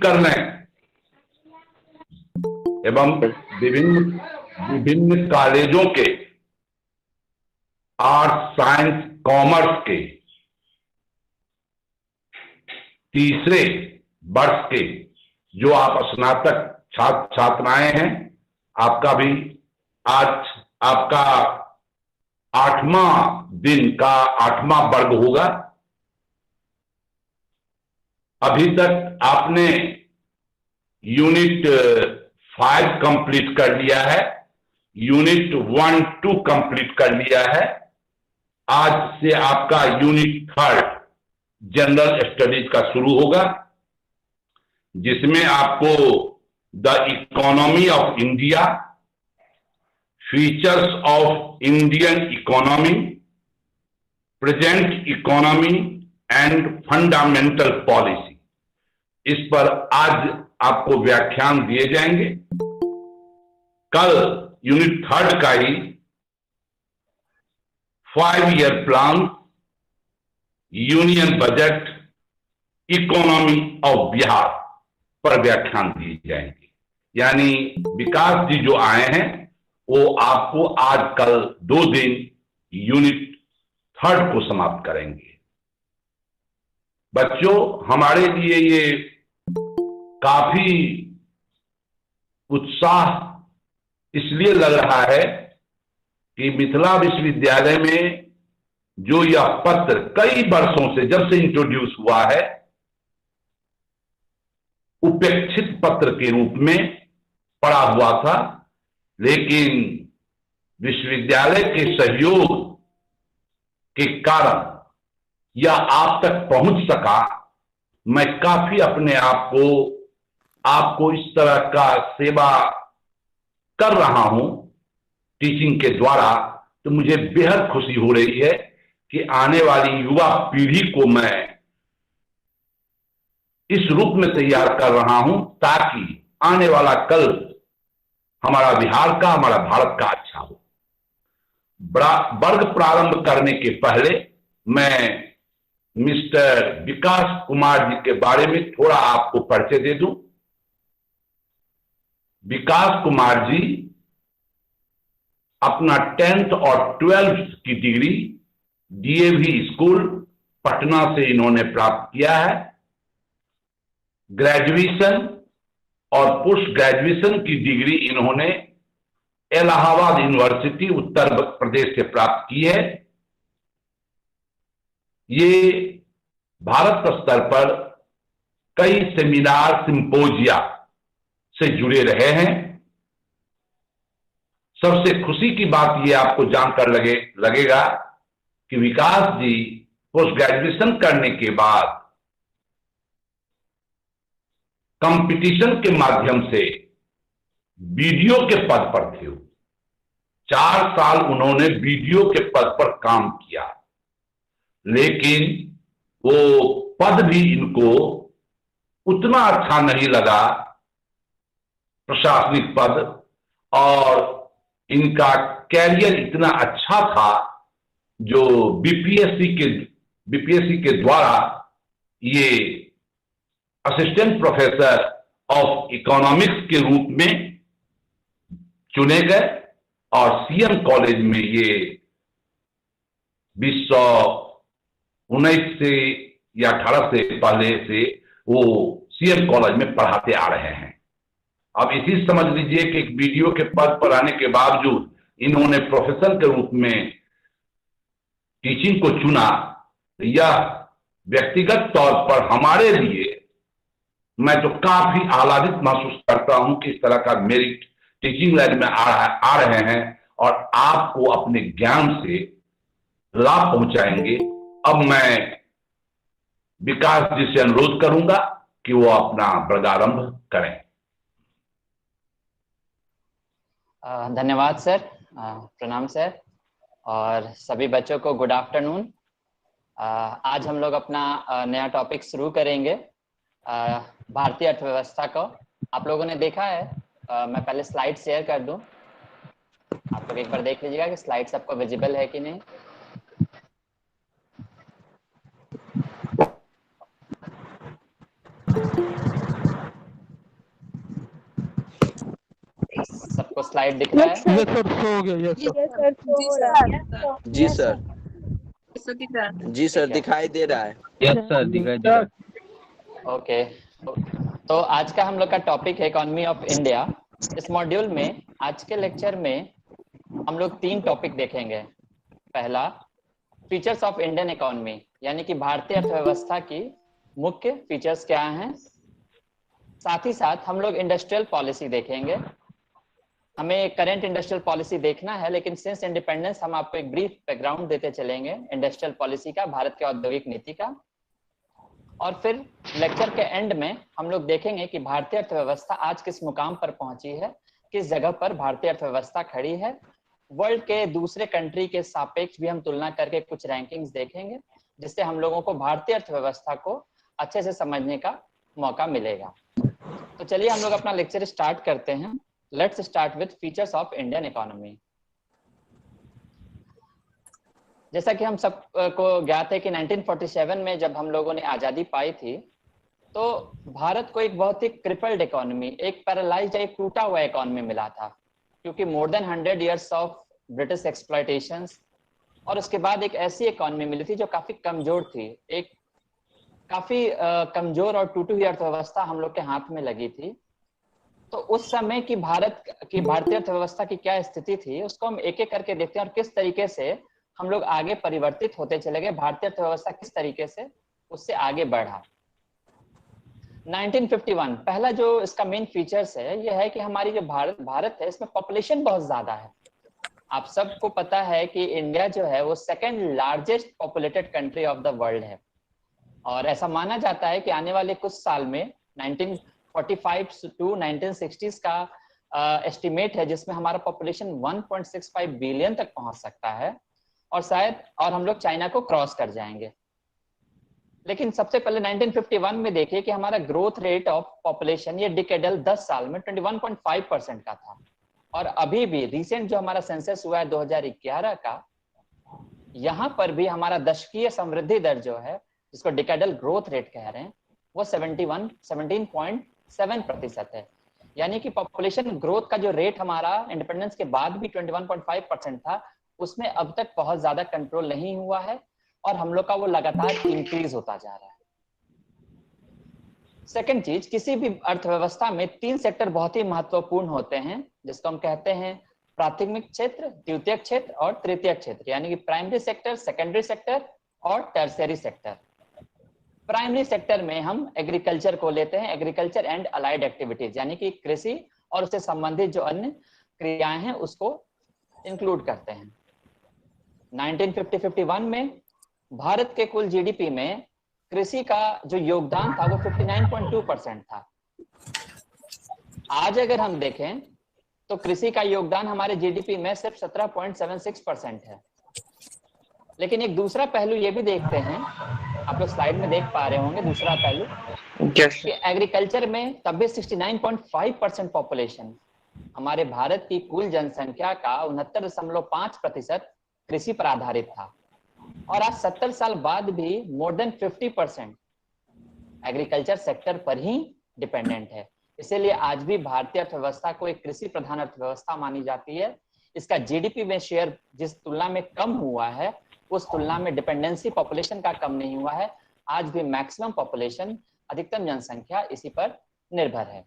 कर लें एवं विभिन्न विभिन्न कॉलेजों के आर्ट्स, साइंस, कॉमर्स के तीसरे वर्ष के जो आप स्नातक छात्र छात्राएं हैं, आपका भी आज आपका 8वां दिन का 8वां वर्ग होगा। अभी तक आपने यूनिट 5 कंप्लीट कर लिया है, यूनिट 1, 2 कंप्लीट कर लिया है। आज से आपका यूनिट 3 जनरल स्टडीज का शुरू होगा, जिसमें आपको the economy of India, features of Indian economy, present economy and fundamental policy, इस पर आज आपको व्याख्यान दिए जाएंगे। कल यूनिट 3 का ही 5 year plan, union budget, economy of Bihar पर व्याख्यान दिए जाएंगे। यानी विकास जी जो आए हैं वो आपको आज कल 2 दिन यूनिट 3 को समाप्त करेंगे। बच्चों, हमारे लिए ये काफी उत्साह इसलिए लग रहा है कि मिथिला विश्वविद्यालय में जो यह पत्र कई वर्षों से, जब से इंट्रोड्यूस हुआ है, उपेक्षित पत्र के रूप में पड़ा हुआ था, लेकिन विश्वविद्यालय के सहयोग के कारण यह आप तक पहुंच सका। मैं काफी अपने आप को आपको इस तरह का सेवा कर रहा हूं टीचिंग के द्वारा, तो मुझे बेहद खुशी हो रही है कि आने वाली युवा पीढ़ी को मैं इस रूप में तैयार कर रहा हूं ताकि आने वाला कल हमारा बिहार का, हमारा भारत का अच्छा हो। वर्ग प्रारंभ करने के पहले मैं मिस्टर विकास कुमार जी के बारे में थोड़ा आपको परिचय दे दूं। विकास कुमार जी अपना 10th और 12th की डिग्री डीएवी स्कूल पटना से इन्होंने प्राप्त किया है। ग्रेजुएशन और पोस्ट ग्रेजुएशन की डिग्री इन्होंने इलाहाबाद यूनिवर्सिटी उत्तर प्रदेश से प्राप्त की है। ये भारत स्तर पर कई सेमिनार, सिंपोजिया से जुड़े रहे हैं। सबसे खुशी की बात ये आपको जानकर लगेगा कि विकास जी पोस्ट ग्रेजुएशन करने के बाद कंपटीशन के माध्यम से बीडीओ के पद पर थे। 4 साल उन्होंने बीडीओ के पद पर काम किया, लेकिन वो पद भी इनको उतना अच्छा नहीं लगा, प्रशासनिक पद, और इनका कैरियर इतना अच्छा था जो बीपीएससी के द्वारा ये असिस्टेंट प्रोफेसर ऑफ इकोनॉमिक्स के रूप में चुने गए और सीएम कॉलेज में ये 1919 से या 18 से पहले से वो सीएम कॉलेज में पढ़ाते आ रहे हैं। अब इसी समझ लीजिए कि एक बीडीओ के पद पर आने के बावजूद इन्होंने प्रोफेसर के रूप में टीचिंग को चुना। यह व्यक्तिगत तौर पर हमारे लिए, मैं तो काफी आह्लादित महसूस करता हूं कि इस तरह का मेरिट टीचिंग लाइन में आ रहे हैं और आपको अपने ज्ञान से लाभ पहुंचाएंगे। अब मैं विकास जी से अनुरोध करूंगा कि वो अपना वर्गारंभ करें। धन्यवाद सर, प्रणाम सर, और सभी बच्चों को गुड आफ्टरनून। आज हम लोग अपना नया टॉपिक शुरू करेंगे, भारतीय अर्थव्यवस्था को। आप लोगों ने देखा है, मैं पहले स्लाइड शेयर कर दूं, आप लोग एक बार देख लीजिएगा कि स्लाइड सबको विजिबल है कि नहीं। स्लाइड दिख रहा है? यस सर, शो हो गया। Yes sir. जी सर, जी सर, दिखाई दे रहा है। यस सर, दिखाई दे रहा है। ओके, तो आज का हम लोग का टॉपिक है इकोनॉमी ऑफ इंडिया। इस मॉड्यूल में आज के लेक्चर में हम लोग 3 टॉपिक देखेंगे। पहला, फीचर्स ऑफ इंडियन इकोनॉमी, यानी कि भारतीय अर्थव्यवस्था की मुख्य फीचर्स क्या हैं। साथ ही साथ हम लोग इंडस्ट्रियल पॉलिसी देखेंगे। हमें करंट इंडस्ट्रियल पॉलिसी देखना है, लेकिन सिंस इंडिपेंडेंस हम आपको एक ब्रीफ बैकग्राउंड देते चलेंगे इंडस्ट्रियल पॉलिसी का, भारत के औद्योगिक नीति का। और फिर लेक्चर के एंड में हम लोग देखेंगे कि भारतीय अर्थव्यवस्था आज किस मुकाम पर पहुंची है, किस जगह पर भारतीय अर्थव्यवस्था खड़ी है। वर्ल्ड के दूसरे कंट्री के सापेक्ष भी हम तुलना करके कुछ रैंकिंग्स देखेंगे, जिससे हम लोगों को भारतीय अर्थव्यवस्था को अच्छे से समझने का मौका मिलेगा। तो चलिए हम लोग अपना लेक्चर स्टार्ट करते हैं। Let's start with features of Indian economy. जैसा कि हम सबको ज्ञात है कि 1947 में जब हम लोगों ने आजादी पाई थी, तो भारत को एक बहुत ही क्रिपल्ड इकोनॉमी, एक पैरालाइज्ड, एक टूटा हुआ इकोनॉमी मिला था, क्योंकि more than 100 years of British exploitations, और उसके बाद एक ऐसी इकोनॉमी मिली थी जो काफी कमजोर थी। एक काफी कमजोर और टूटी हुई अर्थव्यवस्था हम लोग के हाथ में लगी थी। तो उस समय की भारतीय अर्थव्यवस्था की क्या स्थिति थी, उसको हम एक एक करके देखते हैं और किस तरीके से हम लोग आगे परिवर्तित होते चले गए, भारतीय अर्थव्यवस्था किस तरीके से उससे आगे बढ़ा। 1951 पहला जो इसका मेन फीचर्स है, यह है कि हमारी जो भारत है, इसमें पॉपुलेशन बहुत ज्यादा है। आप सबको पता है कि इंडिया जो है वो second largest populated country of the world है, और ऐसा माना जाता है कि आने वाले कुछ साल में 1945 टू 1960s का एस्टिमेट है, जिसमें हमारा पॉपुलेशन 1.65 बिलियन तक पहुंच सकता है, और शायद और हम लोग चाइना को क्रॉस कर जाएंगे। लेकिन सबसे पहले 1951 में देखिए कि हमारा ग्रोथ रेट ऑफ पॉपुलेशन ये डिकेडल 10 साल में 21.5% का था, और अभी भी रिसेंट जो हमारा सेंसस हुआ है 2011 का, यहाँ पर भी हमारा दशकीय समृद्धि दर जो है, जिसको डिकेडल ग्रोथ रेट कह रहे हैं, वो 17.7% है। यानी कि पॉपुलेशन ग्रोथ का जो रेट हमारा इंडिपेंडेंस के बाद भी 21.5% था, उसमें अब तक बहुत ज्यादा कंट्रोल नहीं हुआ है, और हम लोग का वो लगातार इंक्रीज होता जा रहा है। सेकंड चीज, किसी भी अर्थव्यवस्था में 3 सेक्टर बहुत ही महत्वपूर्ण होते हैं, जिसको हम कहते हैं प्राथमिक क्षेत्र, द्वितीयक क्षेत्र और तृतीयक क्षेत्र, यानी कि प्राइमरी सेक्टर, सेकेंडरी सेक्टर और टर्शियरी सेक्टर। प्राइमरी सेक्टर में हम एग्रीकल्चर को लेते हैं, एग्रीकल्चर एंड अलाइड एक्टिविटीज, यानी कि कृषि और उससे संबंधित जो अन्य क्रियाएं हैं उसको इंक्लूड करते हैं। 1950-51 में भारत के कुल जीडीपी में कृषि का जो योगदान था वो 59.2% था। आज अगर हम देखें तो कृषि का योगदान हमारे जीडीपी में सिर्फ 17.76% है। लेकिन एक दूसरा पहलू ये भी देखते हैं, आप लोग स्लाइड में देख पा रहे होंगे, दूसरा पहलू कि एग्रीकल्चर में तब भी 69.5% पॉपुलेशन, हमारे भारत की कुल जनसंख्या का 69.5% कृषि पर आधारित था, और आज 70 साल बाद भी मोर देन 50% एग्रीकल्चर सेक्टर पर ही डिपेंडेंट है। इसीलिए आज भी भारतीय अर्थव्यवस्था को एक कृषि प्रधान अर्थव्यवस्था मानी जाती है। इसका जीडीपी में शेयर जिस तुलना में कम हुआ है, उस तुलना में डिपेंडेंसी पॉपुलेशन का कम नहीं हुआ है। आज भी मैक्सिमम पॉपुलेशन, अधिकतम जनसंख्या इसी पर निर्भर है।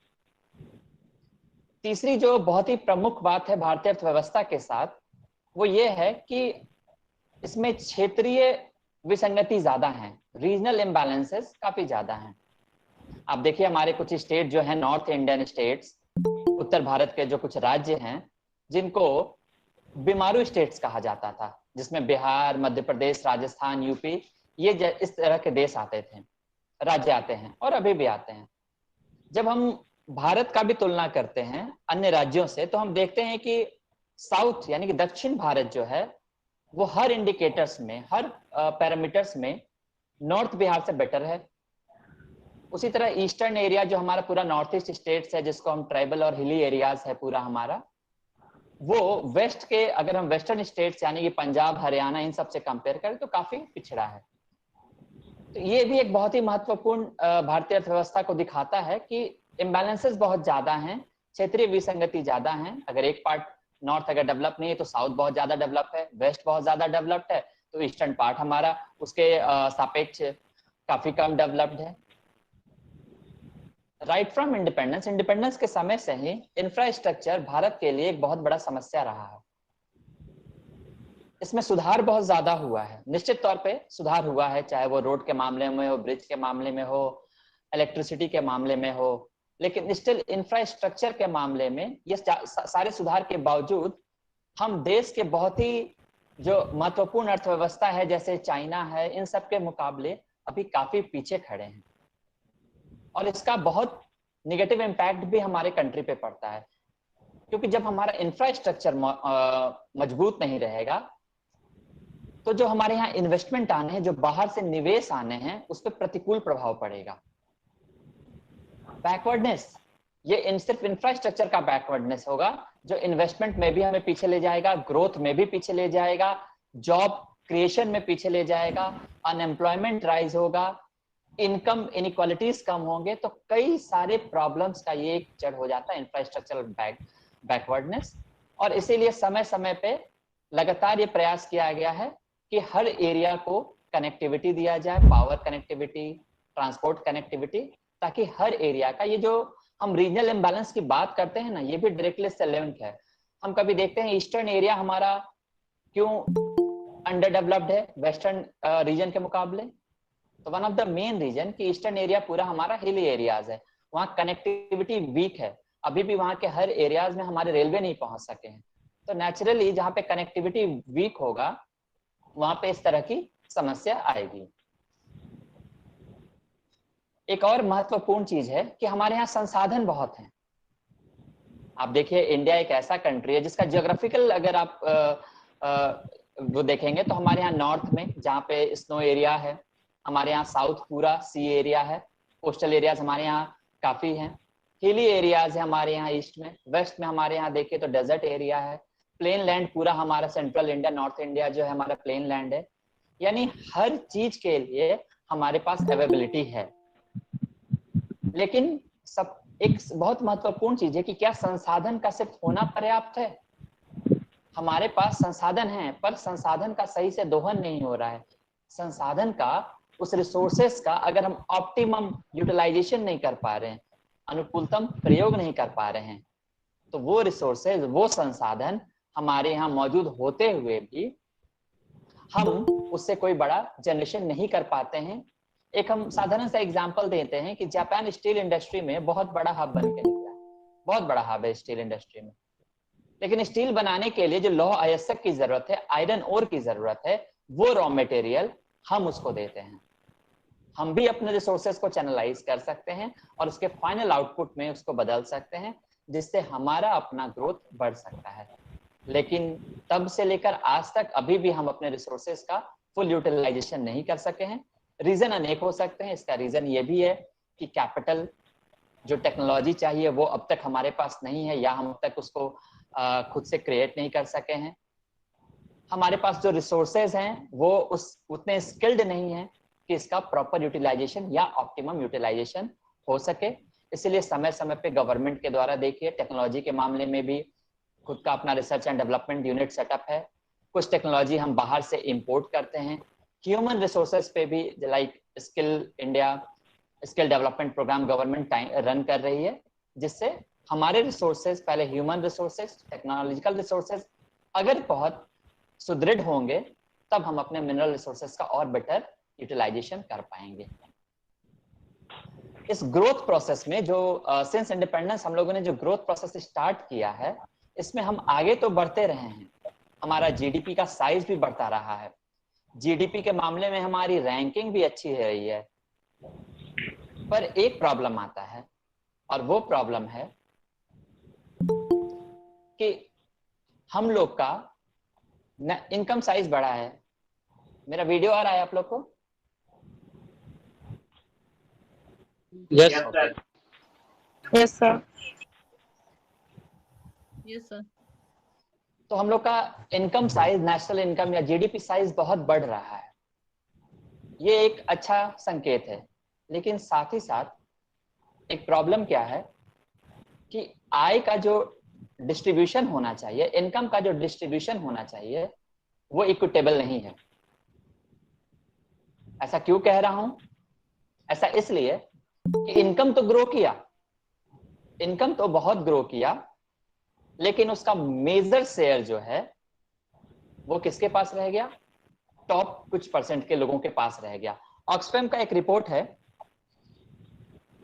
तीसरी जो बहुत ही प्रमुख बात है भारतीय अर्थव्यवस्था के साथ, वो ये है कि इसमें क्षेत्रीय विसंगति ज्यादा है, रीजनल इम्बैलेंसेस काफी ज्यादा हैं। आप देखिए हमारे कुछ स्टेट जो है, नॉर्थ इंडियन स्टेट्स, उत्तर भारत के जो कुछ राज्य हैं, जिनको बीमारू स्टेट्स कहा जाता था, जिसमें बिहार, मध्य प्रदेश, राजस्थान, यूपी, ये इस तरह के देश आते थे, राज्य आते हैं और अभी भी आते हैं। जब हम भारत का भी तुलना करते हैं अन्य राज्यों से, तो हम देखते हैं कि साउथ यानी कि दक्षिण भारत जो है वो हर इंडिकेटर्स में, हर पैरामीटर्स में नॉर्थ बिहार से बेटर है। उसी तरह ईस्टर्न एरिया जो हमारा पूरा नॉर्थ ईस्ट स्टेट्स है, जिसको हम ट्राइबल और हिली एरियाज है पूरा हमारा, वो वेस्ट के, अगर हम वेस्टर्न स्टेट्स यानी कि पंजाब, हरियाणा, इन सब से कंपेयर करें तो काफी पिछड़ा है। तो ये भी एक बहुत ही महत्वपूर्ण भारतीय अर्थव्यवस्था को दिखाता है कि इम्बैलेंसेस बहुत ज्यादा हैं क्षेत्रीय विसंगति ज्यादा है। अगर एक पार्ट नॉर्थ अगर डेवलप नहीं है तो साउथ बहुत ज्यादा डेवलप है, वेस्ट बहुत ज्यादा डेवलप्ड है, तो ईस्टर्न पार्ट हमारा उसके सापेक्ष काफी कम डेवलप्ड है। राइट फ्रॉम इंडिपेंडेंस, इंडिपेंडेंस के समय से ही इंफ्रास्ट्रक्चर भारत के लिए एक बहुत बड़ा समस्या रहा है। इसमें सुधार बहुत ज्यादा हुआ है, निश्चित तौर पे सुधार हुआ है, चाहे वो रोड के मामले में हो, ब्रिज के मामले में हो, इलेक्ट्रिसिटी के मामले में हो, लेकिन स्टिल इंफ्रास्ट्रक्चर के मामले में ये सारे सुधार के बावजूद हम देश के बहुत ही जो महत्वपूर्ण अर्थव्यवस्था है जैसे चाइना है, इन सब के मुकाबले अभी काफी पीछे खड़े हैं। और इसका बहुत निगेटिव इम्पैक्ट भी हमारे कंट्री पे पड़ता है, क्योंकि जब हमारा इंफ्रास्ट्रक्चर मजबूत नहीं रहेगा तो जो हमारे यहाँ इन्वेस्टमेंट आने हैं, जो बाहर से निवेश आने हैं, उस पर प्रतिकूल प्रभाव पड़ेगा। बैकवर्डनेस, ये सिर्फ इंफ्रास्ट्रक्चर का बैकवर्डनेस होगा जो इन्वेस्टमेंट में भी हमें पीछे ले जाएगा, ग्रोथ में भी पीछे ले जाएगा, जॉब क्रिएशन में पीछे ले जाएगा, अनएम्प्लॉयमेंट राइज होगा, इनकम इनइक्वालिटीज कम होंगे, तो कई सारे प्रॉब्लम्स का ये एक जड़ हो जाता है इंफ्रास्ट्रक्चरल बैकवर्डनेस। और इसीलिए समय समय पे लगातार ये प्रयास किया गया है कि हर एरिया को कनेक्टिविटी दिया जाए, पावर कनेक्टिविटी, ट्रांसपोर्ट कनेक्टिविटी, ताकि हर एरिया का, ये जो हम रीजनल इम्बैलेंस की बात करते हैं ना, ये भी डायरेक्टली इससे लिंक है। हम कभी देखते हैं ईस्टर्न एरिया हमारा क्यों अंडर डेवलप्ड है वेस्टर्न रीजन के मुकाबले, तो one of the main region कि ईस्टर्न एरिया पूरा हमारा हिली एरियाज है, वहाँ कनेक्टिविटी वीक है, अभी भी वहाँ के हर एरियाज में हमारे रेलवे नहीं पहुंच सके हैं। तो नेचुरली जहाँ पे कनेक्टिविटी वीक होगा वहां पे इस तरह की समस्या आएगी। एक और महत्वपूर्ण चीज है कि हमारे यहाँ संसाधन बहुत हैं। आप देखिए इंडिया एक ऐसा कंट्री है जिसका जियोग्राफिकल अगर आप वो देखेंगे तो हमारे यहाँ नॉर्थ में जहाँ पे स्नो एरिया है, हमारे यहाँ साउथ पूरा सी एरिया है, कोस्टल एरियाज हमारे यहाँ काफी हैं, हिली एरियाज है हमारे यहाँ ईस्ट में, वेस्ट में हमारे यहाँ देखिए तो डेजर्ट एरिया है, प्लेन लैंड पूरा हमारा सेंट्रल इंडिया, नॉर्थ इंडिया जो है हमारा प्लेन लैंड है। यानी हर चीज के लिए हमारे पास अवेलेबिलिटी है। लेकिन सब एक बहुत महत्वपूर्ण चीज है कि क्या संसाधन का सिर्फ होना पर्याप्त है? हमारे पास संसाधन है पर संसाधन का सही से दोहन नहीं हो रहा है। संसाधन का, उस रिसोर्सेस का अगर हम ऑप्टिमम यूटिलाइजेशन नहीं कर पा रहे हैं, अनुकूलतम प्रयोग नहीं कर पा रहे हैं, तो वो रिसोर्सेज, वो संसाधन हमारे यहाँ मौजूद होते हुए भी हम उससे कोई बड़ा जनरेशन नहीं कर पाते हैं। एक हम साधारण सा एग्जांपल देते हैं कि जापान स्टील इंडस्ट्री में बहुत बड़ा हब बन के निकला है, बहुत बड़ा हब है स्टील इंडस्ट्री में, लेकिन स्टील बनाने के लिए जो लौह अयस्क की जरूरत है, आयरन ओर की जरूरत है, वो रॉ मटेरियल हम उसको देते हैं। हम भी अपने रिसोर्सेज को चैनलाइज कर सकते हैं और उसके फाइनल आउटपुट में उसको बदल सकते हैं, जिससे हमारा अपना ग्रोथ बढ़ सकता है। लेकिन तब से लेकर आज तक अभी भी हम अपने रिसोर्सेज का फुल यूटिलाइजेशन नहीं कर सके हैं। रीजन अनेक हो सकते हैं। इसका रीजन ये भी है कि कैपिटल, जो टेक्नोलॉजी चाहिए वो अब तक हमारे पास नहीं है, या हम अब तक उसको खुद से क्रिएट नहीं कर सके हैं। हमारे पास जो रिसोर्सेज हैं वो उतने स्किल्ड नहीं है कि इसका प्रॉपर यूटिलाइजेशन या ऑप्टिमम यूटिलाइजेशन हो सके। इसलिए समय समय पे गवर्नमेंट के द्वारा देखिए टेक्नोलॉजी के मामले में भी खुद का अपना research and development unit setup है। कुछ टेक्नोलॉजी हम बाहर से इंपोर्ट करते हैं। ह्यूमन रिसोर्सेज पे भी like skill India, skill development programme government run कर रही है, जिससे हमारे रिसोर्सेज, पहले ह्यूमन रिसोर्सेज, टेक्नोलॉजिकल रिसोर्सेज अगर बहुत सुदृढ़ होंगे तब हम अपने मिनरल रिसोर्सेज का और बेटर यूटिलाइजेशन कर पाएंगे। इस ग्रोथ प्रोसेस में जो सिंस इंडिपेंडेंस हम लोगों ने जो ग्रोथ प्रोसेस स्टार्ट किया है, इसमें हम आगे तो बढ़ते रहे हैं, हमारा जीडीपी का साइज भी बढ़ता रहा है, जीडीपी के मामले में हमारी रैंकिंग भी अच्छी है रही है। पर एक प्रॉब्लम आता है और वो प्रॉब्लम है कि हम लोग का इनकम साइज बढ़ा है। मेरा वीडियो आ रहा है आप लोग को? Yes yes sir. Yes sir. तो हम लोग का इनकम साइज, नेशनल इनकम या जीडीपी साइज बहुत बढ़ रहा है, ये एक अच्छा संकेत है। लेकिन साथ ही साथ एक प्रॉब्लम क्या है कि आय का जो डिस्ट्रीब्यूशन होना चाहिए, इनकम का जो डिस्ट्रीब्यूशन होना चाहिए, वो इक्विटेबल नहीं है। ऐसा क्यों कह रहा हूं? ऐसा इसलिए कि इनकम तो ग्रो किया, इनकम तो बहुत ग्रो किया, लेकिन उसका मेजर शेयर जो है वो किसके पास रह गया? टॉप कुछ परसेंट के लोगों के पास रह गया। ऑक्सफैम का एक रिपोर्ट है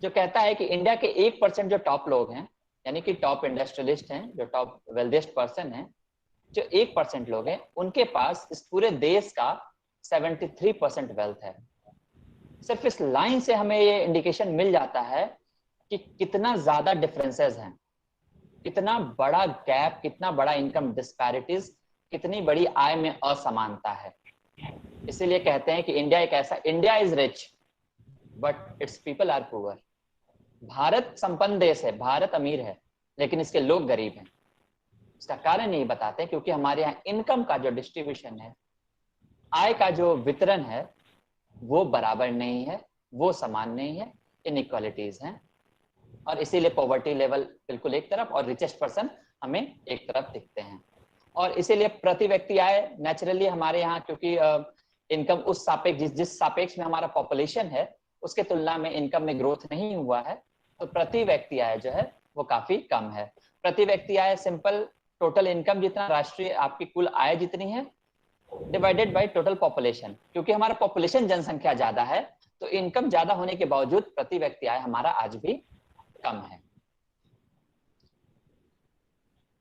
जो कहता है कि इंडिया के 1% जो टॉप लोग हैं, यानी कि टॉप इंडस्ट्रियलिस्ट हैं, जो टॉप वेल्देस्ट पर्सन हैं, जो 1% लोग हैं, उनके पास इस पूरे देश का 73% वेल्थ है। सिर्फ इस लाइन से हमें ये इंडिकेशन मिल जाता है कि कितना ज्यादा डिफरेंसेस हैं, कितना बड़ा गैप, कितना बड़ा इनकम डिस्पैरिटीज, कितनी बड़ी आय में असमानता है। इसीलिए कहते हैं कि इंडिया एक ऐसा, India is rich but its people are poor. Bharat संपन्न देश है, भारत अमीर है, लेकिन इसके लोग गरीब हैं। इसका कारण ये बताते हैं क्योंकि हमारे यहाँ इनकम का जो डिस्ट्रीब्यूशन है, आय का जो वितरण है, वो बराबर नहीं है, वो समान नहीं है, इनइक्वालिटीज हैं। और इसीलिए पॉवर्टी लेवल बिल्कुल एक तरफ और रिचेस्ट पर्सन हमें एक तरफ दिखते हैं। और इसीलिए प्रति व्यक्ति आय नेचुरली हमारे यहाँ, क्योंकि इनकम उस सापेक्ष, जिस सापेक्ष में हमारा पॉपुलेशन है, उसके तुलना में इनकम में ग्रोथ नहीं हुआ है, तो प्रति व्यक्ति आय जो है वो काफी कम है। प्रति व्यक्ति आय सिंपल टोटल इनकम जितना राष्ट्रीय आपकी कुल आय जितनी है डिवाइडेड बाय टोटल पॉपुलेशन। क्योंकि हमारा पॉपुलेशन जनसंख्या ज्यादा है, तो इनकम ज्यादा होने के बावजूद प्रति व्यक्ति आय हमारा आज भी कम है।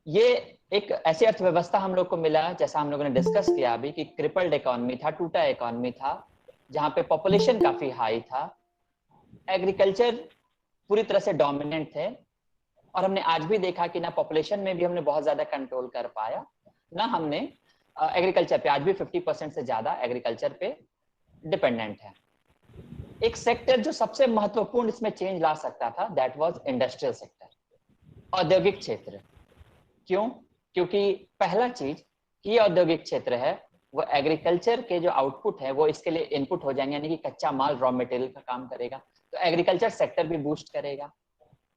ये एक ऐसी अर्थव्यवस्था हम लोग को मिला, जैसा हम लोगों ने डिस्कस किया अभी, कि क्रिपल्ड इकोनॉमी था, टूटा इकोनॉमी था, जहां पे पॉपुलेशन काफी हाई था, एग्रीकल्चर पूरी तरह से डोमिनेंट थे, और हमने आज भी देखा कि ना पॉपुलेशन में भी हमने बहुत ज्यादा कंट्रोल कर पाया, ना हमने एग्रीकल्चर पे, आज भी 50% से ज्यादा एग्रीकल्चर पे डिपेंडेंट है। एक सेक्टर जो सबसे महत्वपूर्ण इसमें चेंज ला सकता था, दैट वाज इंडस्ट्रियल सेक्टर, औद्योगिक क्षेत्र। क्यों? क्योंकि पहला चीज, ये औद्योगिक क्षेत्र है, वो एग्रीकल्चर के जो आउटपुट है वो इसके लिए इनपुट हो जाएंगे, यानी कि कच्चा माल, रॉ मटेरियल का काम करेगा, तो एग्रीकल्चर सेक्टर भी बूस्ट करेगा।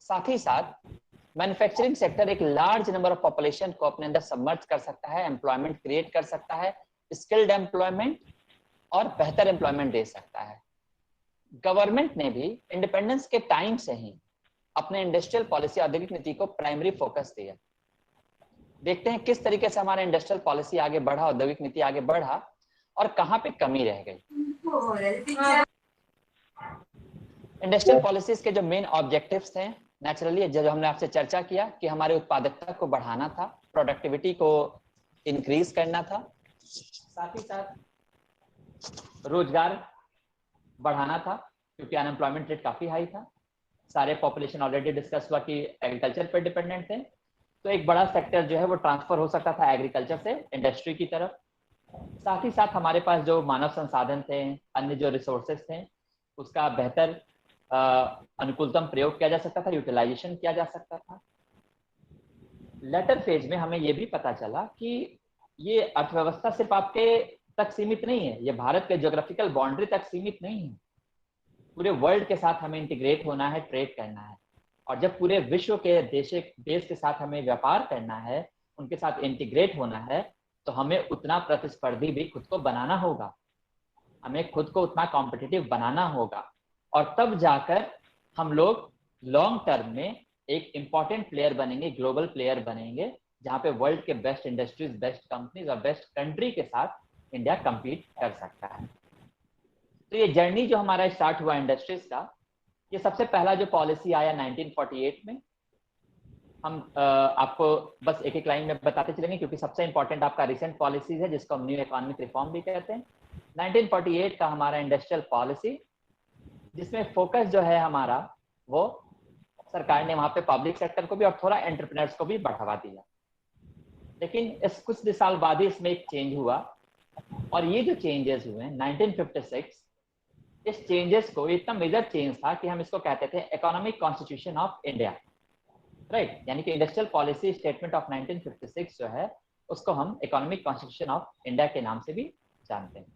साथ ही साथ मैन्युफैक्चरिंग सेक्टर एक लार्ज नंबर ऑफ पॉपुलेशन को अपने अंदर सबमर्ज कर सकता है, एम्प्लॉयमेंट क्रिएट कर सकता है, स्किल्ड एम्प्लॉयमेंट और बेहतर एम्प्लॉयमेंट दे सकता है। गवर्नमेंट ने भी इंडिपेंडेंस के टाइम से ही अपने इंडस्ट्रियल पॉलिसी, औद्योगिक नीति को प्राइमरी फोकस दिया। देखते हैं किस तरीके से हमारा इंडस्ट्रियल पॉलिसी आगे बढ़ा, औद्योगिक नीति आगे बढ़ा, और कहां पे कमी रह गई। इंडस्ट्रियल पॉलिसीज के जो मेन ऑब्जेक्टिव्स थे, नेचुरली जो हमने आपसे चर्चा किया कि हमारे उत्पादकता को बढ़ाना था, प्रोडक्टिविटी को इंक्रीज करना था, साथ ही साथ रोजगार बढ़ाना था, क्योंकि अनएम्प्लॉयमेंट रेट काफी हाई था, सारे पॉपुलेशन ऑलरेडी डिस्कस हुआ कि एग्रीकल्चर पर डिपेंडेंट थे, तो एक बड़ा सेक्टर जो है वो ट्रांसफर हो सकता था एग्रीकल्चर से इंडस्ट्री की तरफ। साथ ही साथ हमारे पास जो मानव संसाधन थे, अन्य जो रिसोर्सेज थे, उसका बेहतर अनुकूलतम प्रयोग किया जा सकता था, यूटिलाइजेशन किया जा सकता था। लेटर फेज में हमें ये भी पता चला कि ये अर्थव्यवस्था सिर्फ आपके तक सीमित नहीं है, ये भारत के ज्योग्राफिकल बाउंड्री तक सीमित नहीं है, पूरे वर्ल्ड के साथ हमें इंटीग्रेट होना है, ट्रेड करना है, और जब पूरे विश्व के देश के साथ हमें व्यापार करना है, उनके साथ इंटीग्रेट होना है, तो हमें उतना प्रतिस्पर्धी भी खुद को बनाना होगा, हमें खुद को उतना कॉम्पिटिटिव बनाना होगा, और तब जाकर हम लोग लॉन्ग टर्म में एक इंपॉर्टेंट प्लेयर बनेंगे, ग्लोबल प्लेयर बनेंगे, जहां पे वर्ल्ड के बेस्ट इंडस्ट्रीज, बेस्ट कंपनीज और बेस्ट कंट्री के साथ इंडिया कम्पीट कर सकता है। तो ये जर्नी जो हमारा स्टार्ट हुआ इंडस्ट्रीज का, ये सबसे पहला जो पॉलिसी आया 1948 में, हम आपको बस एक एक लाइन में बताते चलेंगे, क्योंकि सबसे इंपॉर्टेंट आपका रिसेंट पॉलिसीज है, जिसको हम न्यू इकोनॉमिक रिफॉर्म भी कहते हैं। 1948 का हमारा इंडस्ट्रियल पॉलिसी, जिसमें फोकस जो है हमारा, वो सरकार ने वहां पे पब्लिक सेक्टर को भी और थोड़ा एंटरप्रेन्योर्स को भी बढ़ावा दिया। लेकिन इस कुछ साल बाद ही इसमें एक चेंज हुआ, और ये जो चेंजेस हुए 1956, इस चेंजेस को इतना मेजर चेंज था कि हम इसको कहते थे economic constitution of India, right. यानी कि इंडस्ट्रियल पॉलिसी स्टेटमेंट ऑफ 1956 जो है, उसको हम इकोनॉमिक कॉन्स्टिट्यूशन ऑफ इंडिया के नाम से भी जानते हैं।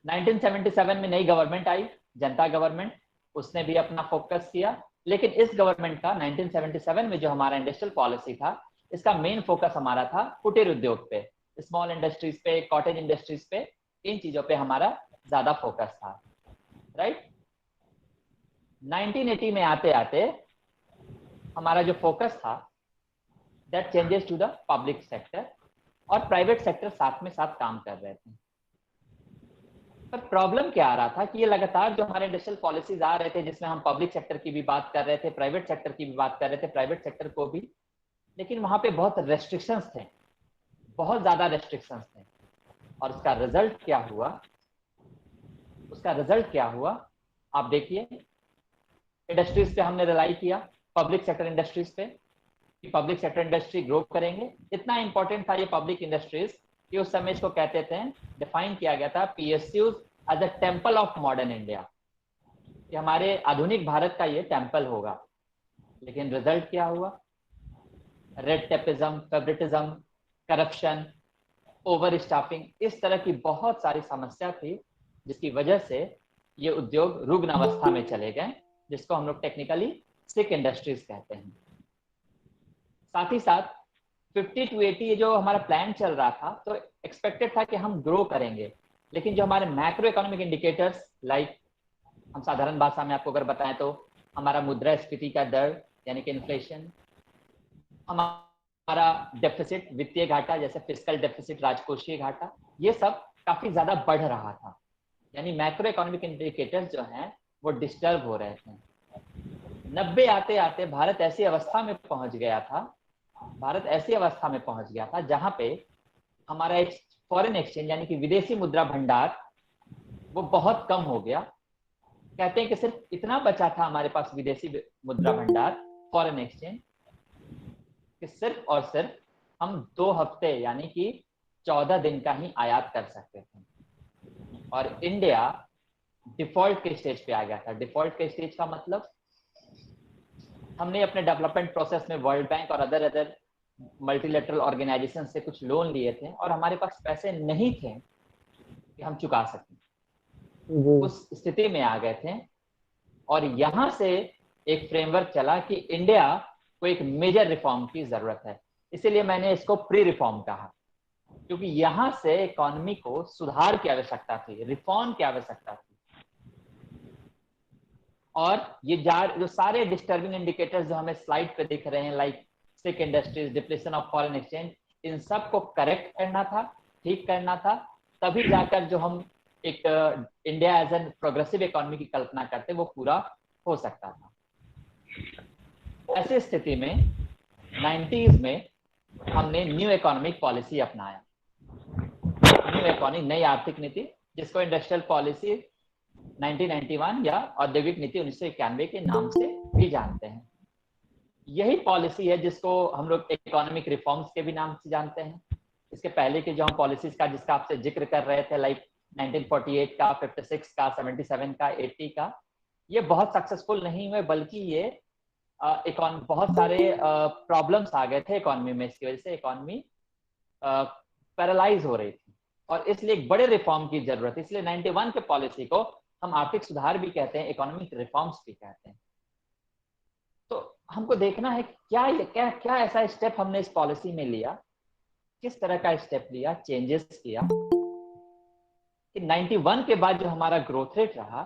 1977 में नई गवर्नमेंट आई, जनता गवर्नमेंट, उसने भी अपना फोकस किया लेकिन इस गवर्नमेंट का 1977 में जो हमारा इंडस्ट्रियल पॉलिसी था, इसका मेन फोकस हमारा था कुटीर उद्योग पे, स्मॉल इंडस्ट्रीज पे, कॉटेज इंडस्ट्रीज पे, इन चीजों पे हमारा ज्यादा फोकस था, राइट। 1980 में आते आते हमारा जो फोकस था that changes to the public sector, और प्राइवेट सेक्टर साथ में साथ काम कर रहे थे। पर प्रॉब्लम क्या आ रहा था कि ये लगातार जो हमारे इंडस्ट्रियल पॉलिसीज आ रहे थे, जिसमें हम पब्लिक सेक्टर की भी बात कर रहे थे, प्राइवेट सेक्टर की भी बात कर रहे थे, प्राइवेट सेक्टर को भी, लेकिन वहां पे बहुत रेस्ट्रिक्शंस थे, बहुत ज्यादा रेस्ट्रिक्शंस थे। और उसका रिजल्ट क्या हुआ, आप देखिए, इंडस्ट्रीज पे हमने रिलाई किया, पब्लिक सेक्टर इंडस्ट्रीज पे, पब्लिक सेक्टर इंडस्ट्री ग्रो करेंगे। इतना इंपॉर्टेंट था ये पब्लिक इंडस्ट्रीज कि उस समय इसको कहते थे, डिफाइन किया गया था PSUs as a temple of modern India, कि हमारे आधुनिक भारत का ये टेम्पल होगा। लेकिन रिजल्ट क्या हुआ, red tapism, favouritism, corruption, over staffing, इस तरह की बहुत सारी समस्या थी, जिसकी वजह से ये उद्योग रुग्ण अवस्था में चले गए, जिसको हम लोग टेक्निकली सिक इंडस्ट्रीज कहते हैं। साथ ही साथ 50 to 80 ये जो हमारा प्लान चल रहा था, तो एक्सपेक्टेड था कि हम ग्रो करेंगे, लेकिन जो हमारे मैक्रो इकोनॉमिक इंडिकेटर्स, लाइक हम साधारण भाषा में आपको अगर बताएं तो हमारा मुद्रास्फीति का दर यानी कि इन्फ्लेशन, हमारा डेफिसिट, वित्तीय घाटा जैसे फिस्कल डेफिसिट, राजकोषीय घाटा, ये सब काफी ज्यादा बढ़ रहा था। यानी मैक्रो इकोनॉमिक इंडिकेटर्स जो हैं वो डिस्टर्ब हो रहे थे। 90 आते आते भारत ऐसी अवस्था में पहुंच गया था जहां पे हमारा एक फॉरेन एक्सचेंज यानी कि विदेशी मुद्रा भंडार वो बहुत कम हो गया। कहते हैं कि सिर्फ इतना बचा था हमारे पास विदेशी मुद्रा भंडार, फॉरेन एक्सचेंज, कि सिर्फ और सिर्फ हम 2 हफ्ते यानी कि 14 दिन का ही आयात कर सकते थे। और इंडिया डिफॉल्ट के स्टेज पे आ गया था। डिफॉल्ट के स्टेज का मतलब, हमने अपने डेवलपमेंट प्रोसेस में वर्ल्ड बैंक और अदर मल्टीलेटरल ऑर्गेनाइजेशन से कुछ लोन लिए थे, और हमारे पास पैसे नहीं थे कि हम चुका सकें। उस स्थिति में आ गए थे, और यहां से एक फ्रेमवर्क चला कि इंडिया को एक मेजर रिफॉर्म की जरूरत है। इसीलिए मैंने इसको प्री रिफॉर्म कहा, क्योंकि यहां से इकोनॉमी को सुधार की आवश्यकता थी, रिफॉर्म की आवश्यकता थी। और ये जो सारे डिस्टर्बिंग इंडिकेटर्स जो हमें स्लाइड पे दिख रहे हैं, like sick industries, depletion of foreign exchange, इन सब को करेक्ट करना था, ठीक करना था, तभी जाकर जो हम एक India as an progressive economy की कल्पना करते वो पूरा हो सकता था। ऐसी स्थिति में 90s में हमने न्यू इकोनॉमिक पॉलिसी अपनाया, न्यू इकोनॉमिक, नई आर्थिक नीति, जिसको इंडस्ट्रियल पॉलिसी 1991 या औद्योगिक नीति 1991 के नाम से भी जानते हैं। यही पॉलिसी है जिसको हम लोग इकोनॉमिक रिफॉर्म्स के भी नाम से जानते हैं। इसके पहले के जो हम पॉलिसीज का जिसका आपसे जिक्र कर रहे थे, लाइक 1948 का, 56 का, 77 का, 80 का, ये बहुत सक्सेसफुल नहीं हुए, बल्कि ये बहुत सारे प्रॉब्लम्स आ गए थे इकोनॉमी में। इसकी वजह से इकोनॉमी पैरालाइज हो रही थी, और इसलिए एक बड़े रिफॉर्म की जरूरत है। इसलिए 91 के पॉलिसी को हम आर्थिक सुधार भी कहते हैं, इकोनॉमिक रिफॉर्म्स भी कहते हैं। तो हमको देखना है क्या ऐसा स्टेप हमने इस पॉलिसी में लिया, किस तरह का स्टेप लिया, चेंजेस किया, कि 91 के बाद जो हमारा ग्रोथ रेट रहा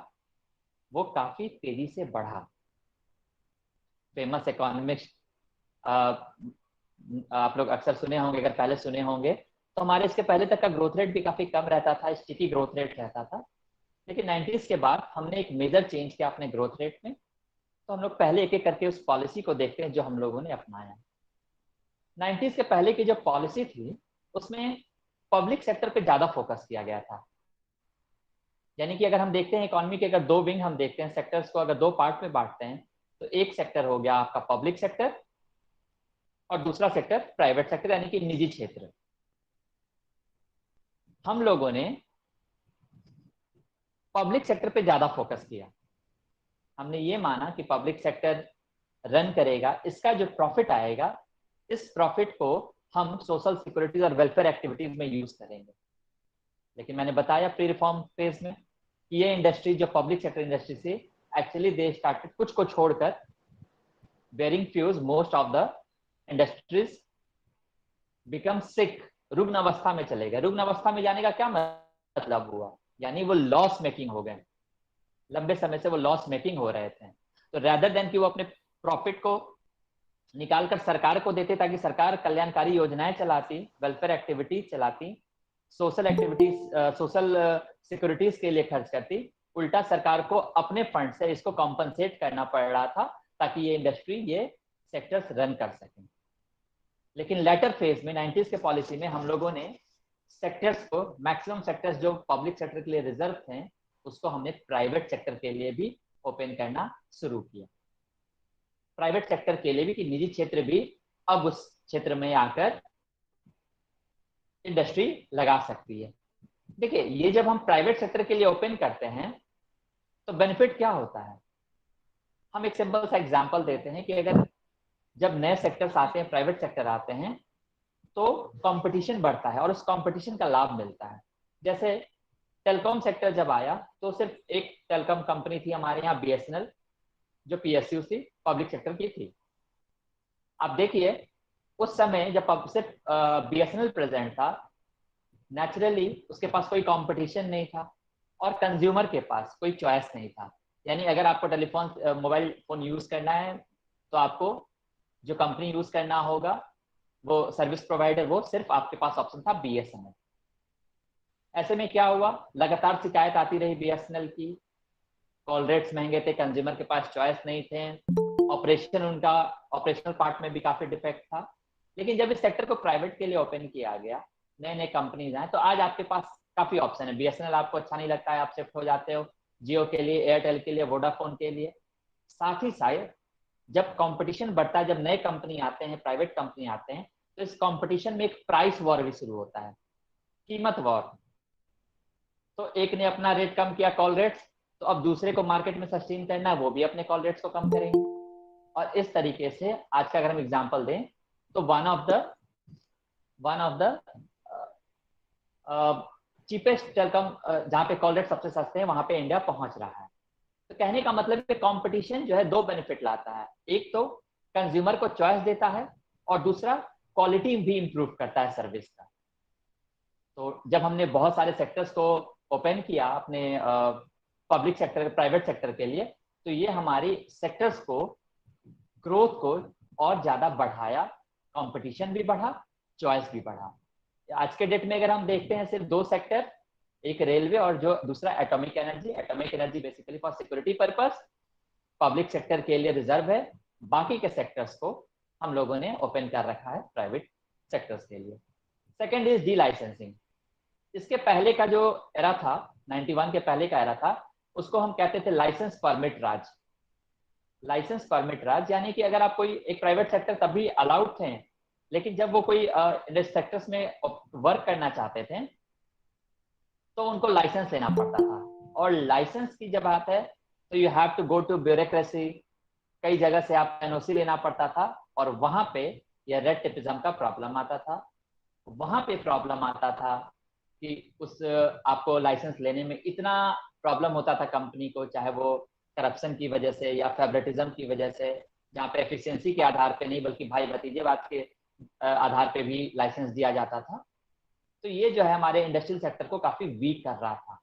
वो काफी तेजी से बढ़ा। फेमस इकोनॉमिक्स आप लोग अक्सर सुने होंगे, अगर पहले सुने होंगे तो हमारे इसके पहले तक का ग्रोथ रेट भी काफी कम रहता था, स्टिकी ग्रोथ रेट रहता था। लेकिन 90s के बाद हमने एक मेजर चेंज किया अपने ग्रोथ रेट में। तो हम लोग पहले एक एक करके उस पॉलिसी को देखते हैं जो हम लोगों ने अपनाया। 90s के पहले की जो पॉलिसी थी उसमें पब्लिक सेक्टर पे ज्यादा फोकस किया गया था। यानी कि अगर हम देखते हैं इकोनॉमी के अगर 2 विंग हम देखते हैं, सेक्टर्स को अगर 2 पार्ट में बांटते हैं, तो एक सेक्टर हो गया आपका पब्लिक सेक्टर और दूसरा सेक्टर प्राइवेट सेक्टर यानी कि निजी क्षेत्र। हम लोगों ने पब्लिक सेक्टर पे ज्यादा फोकस किया। हमने ये माना कि पब्लिक सेक्टर रन करेगा, इसका जो प्रॉफिट आएगा, इस प्रॉफिट को हम सोशल सिक्योरिटीज और वेलफेयर एक्टिविटीज में यूज करेंगे। लेकिन मैंने बताया प्री रिफॉर्म फेज में कि ये इंडस्ट्री जो पब्लिक सेक्टर इंडस्ट्री से एक्चुअली दे स्टार्टेड कुछ को छोड़कर bearing fuse, most of the industries become sick, रुग्ण अवस्था में चले गए। रुग्ण अवस्था में जाने का क्या मतलब हुआ, यानी वो लॉस मेकिंग हो गए, लंबे समय से वो लॉस मेकिंग हो रहे थे। तो रैदर देन कि वो अपने प्रॉफिट को निकालकर सरकार को देते ताकि सरकार कल्याणकारी योजनाएं चलाती, वेलफेयर एक्टिविटीज चलाती, सोशल एक्टिविटीज, सोशल सिक्योरिटीज के लिए खर्च करती, उल्टा सरकार को अपने फंड से इसको कॉम्पनसेट करना पड़ रहा था ताकि ये इंडस्ट्री, ये सेक्टर्स रन कर सकें। लेकिन लेटर फेज में 90s के पॉलिसी में हम लोगों ने सेक्टर्स को, मैक्सिमम सेक्टर्स जो पब्लिक सेक्टर के लिए रिजर्व थे, उसको हमने प्राइवेट सेक्टर के लिए भी ओपन करना शुरू किया। प्राइवेट सेक्टर के लिए भी कि निजी क्षेत्र भी अब उस क्षेत्र में आकर इंडस्ट्री लगा सकती है। देखिए, ये जब हम प्राइवेट सेक्टर के लिए ओपन करते हैं तो बेनिफिट क्या होता है। हम एक सिंपल सा एग्जांपल देते हैं कि अगर जब नए सेक्टर्स आते हैं, प्राइवेट सेक्टर आते हैं, तो कंपटीशन बढ़ता है और उस कंपटीशन का लाभ मिलता है। जैसे टेलीकॉम सेक्टर जब आया तो सिर्फ एक टेलीकॉम कंपनी थी हमारे यहाँ, BSNL, जो PSU थी, पब्लिक सेक्टर की थी। आप देखिए उस समय जब सिर्फ BSNL प्रेजेंट था, नेचुरली उसके पास कोई कंपटीशन नहीं था और कंज्यूमर के पास कोई चॉइस नहीं था। यानी अगर आपको टेलीफोन, मोबाइल फोन यूज करना है तो आपको जो कंपनी यूज करना होगा, वो सर्विस प्रोवाइडर, वो सिर्फ आपके पास ऑप्शन था BSNL। ऐसे में क्या हुआ, लगातार शिकायत आती रही BSNL की, कॉल रेट्स महंगे थे, कंज्यूमर के पास चॉइस नहीं थे, ऑपरेशन, उनका ऑपरेशनल पार्ट में भी काफी डिफेक्ट था। लेकिन जब इस सेक्टर को प्राइवेट के लिए ओपन किया गया, नए नए कंपनीज आए, तो आज आपके पास काफी ऑप्शन है। BSNL आपको अच्छा नहीं लगता है, आप शिफ्ट हो जाते हो जियो के लिए, एयरटेल के लिए, वोडाफोन के लिए। साथ ही साथ जब कंपटीशन बढ़ता है, जब नए कंपनी आते हैं, प्राइवेट कंपनी आते हैं, तो इस कंपटीशन में एक प्राइस वॉर भी शुरू होता है, कीमत वॉर। तो एक ने अपना रेट कम किया, कॉल रेट्स, तो अब दूसरे को मार्केट में सस्टेन करना है, वो भी अपने कॉल रेट्स को कम करेंगे। और इस तरीके से आज का अगर हम एग्जांपल दें तो one of the cheapest telecom, जहां पे कॉल रेट सबसे सस्ते हैं, वहां पे इंडिया पहुंच रहा है। तो कहने का मतलब है कंपटीशन जो है दो बेनिफिट लाता है, एक तो कंज्यूमर को चॉइस देता है और दूसरा क्वालिटी भी इंप्रूव करता है सर्विस का। तो जब हमने बहुत सारे सेक्टर्स को ओपन किया अपने पब्लिक सेक्टर, प्राइवेट सेक्टर के लिए, तो ये हमारी सेक्टर्स को, ग्रोथ को और ज्यादा बढ़ाया, कंपटीशन भी बढ़ा, चॉइस भी बढ़ा। आज के डेट में अगर हम देखते हैं सिर्फ दो सेक्टर, एक रेलवे और जो दूसरा atomic energy. Atomic energy basically for security purpose, public sector के लिए रिजर्व है, बाकी के सेक्टर्स को हम लोगों ने ओपन कर रखा है प्राइवेट सेक्टर्स के लिए। Second is D licensing. इसके पहले का जो एरा था, 91 के पहले का एरा था, उसको हम कहते थे लाइसेंस परमिट राज। लाइसेंस परमिट राज यानी कि अगर आप कोई एक प्राइवेट सेक्टर तब भी अलाउड थे, लेकिन जब वो कोई सेक्टर्स में वर्क करना चाहते थे तो उनको लाइसेंस लेना पड़ता था। और लाइसेंस की जब बात है तो you have to go to bureaucracy, कई जगह से आप NOC लेना पड़ता था और वहां पे यह रेड टेपिज्म का प्रॉब्लम आता था। वहां पे प्रॉब्लम आता था कि उस आपको लाइसेंस लेने में इतना प्रॉब्लम होता था कंपनी को, चाहे वो करप्शन की वजह से या फेवरेटिज्म की वजह से, जहाँ पे एफिशिएंसी के आधार पे नहीं बल्कि भाई भतीजेवाद के आधार पे भी लाइसेंस दिया जाता था। तो ये जो है हमारे इंडस्ट्रियल सेक्टर को काफी वीक कर रहा था।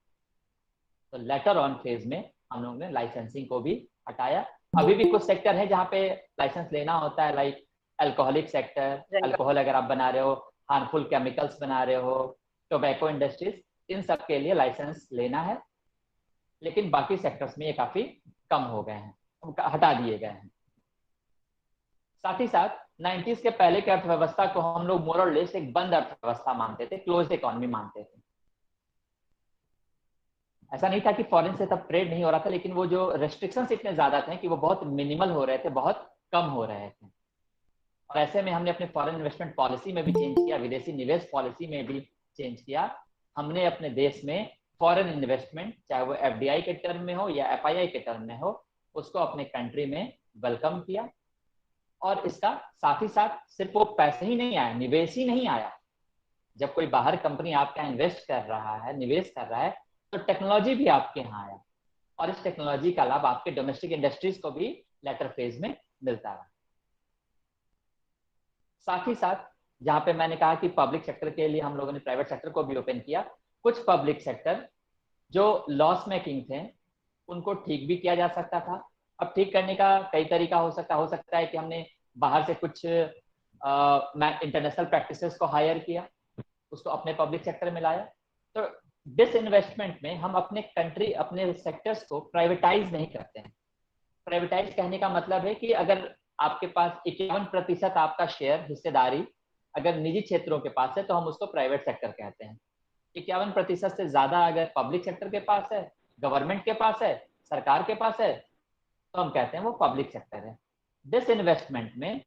तो लेटर ऑन फेज में हम लोगों ने लाइसेंसिंग को भी हटाया। अभी भी कुछ सेक्टर है जहाँ पे लाइसेंस लेना होता है, लाइक अल्कोहलिक सेक्टर, अल्कोहल अगर आप बना रहे हो, हार्मफुल केमिकल्स बना रहे हो, टोबैको इंडस्ट्रीज, इन सब के लिए लाइसेंस लेना है। लेकिन बाकी सेक्टर्स में ये काफी कम हो गए हैं, हटा दिए गए हैं। साथ ही साथ 90s के पहले की अर्थव्यवस्था को हम लोग मोर और लेस एक बंद अर्थव्यवस्था मानते थे, क्लोज्ड इकोनॉमी मानते थे। ऐसा नहीं था कि फॉरेन से तब ट्रेड नहीं हो रहा था, लेकिन वो जो रेस्ट्रिक्शंस इतने ज्यादा थे कि वो बहुत मिनिमल हो रहे थे, बहुत कम हो रहे थे। और ऐसे में हमने अपने फॉरेन इन्वेस्टमेंट पॉलिसी में भी चेंज किया, विदेशी निवेश पॉलिसी में भी चेंज किया। हमने अपने देश में फॉरेन इन्वेस्टमेंट, चाहे वो FDI के टर्म में हो या FII के टर्म में हो, उसको अपने कंट्री में वेलकम किया। और इसका साथ ही साथ सिर्फ वो पैसे ही नहीं आया, निवेश ही नहीं आया। जब कोई बाहर कंपनी आपका इन्वेस्ट कर रहा है, निवेश कर रहा है, तो टेक्नोलॉजी भी आपके यहाँ आया और इस टेक्नोलॉजी का लाभ आपके डोमेस्टिक इंडस्ट्रीज को भी लेटर फेज में मिलता है। साथ ही साथ जहाँ पे मैंने कहा कि पब्लिक सेक्टर के लिए हम लोगों ने प्राइवेट सेक्टर को भी ओपन किया, कुछ पब्लिक सेक्टर जो लॉस मेकिंग थे उनको ठीक भी किया जा सकता था। अब ठीक करने का कई तरीका हो सकता है कि हमने बाहर से कुछ इंटरनेशनल प्रैक्टिसेस को हायर किया, उसको अपने पब्लिक सेक्टर में लाया। तो डिसइन्वेस्टमेंट में हम अपने कंट्री, अपने सेक्टर्स को प्राइवेटाइज नहीं करते हैं। प्राइवेटाइज कहने का मतलब है कि अगर आपके पास 51% आपका शेयर, हिस्सेदारी अगर निजी क्षेत्रों के पास है तो हम उसको प्राइवेट सेक्टर कहते हैं। 51% से ज्यादा अगर पब्लिक सेक्टर के पास है, गवर्नमेंट के पास है, सरकार के पास है, तो हम कहते हैं वो पब्लिक सेक्टर है। डिसइन्वेस्टमेंट में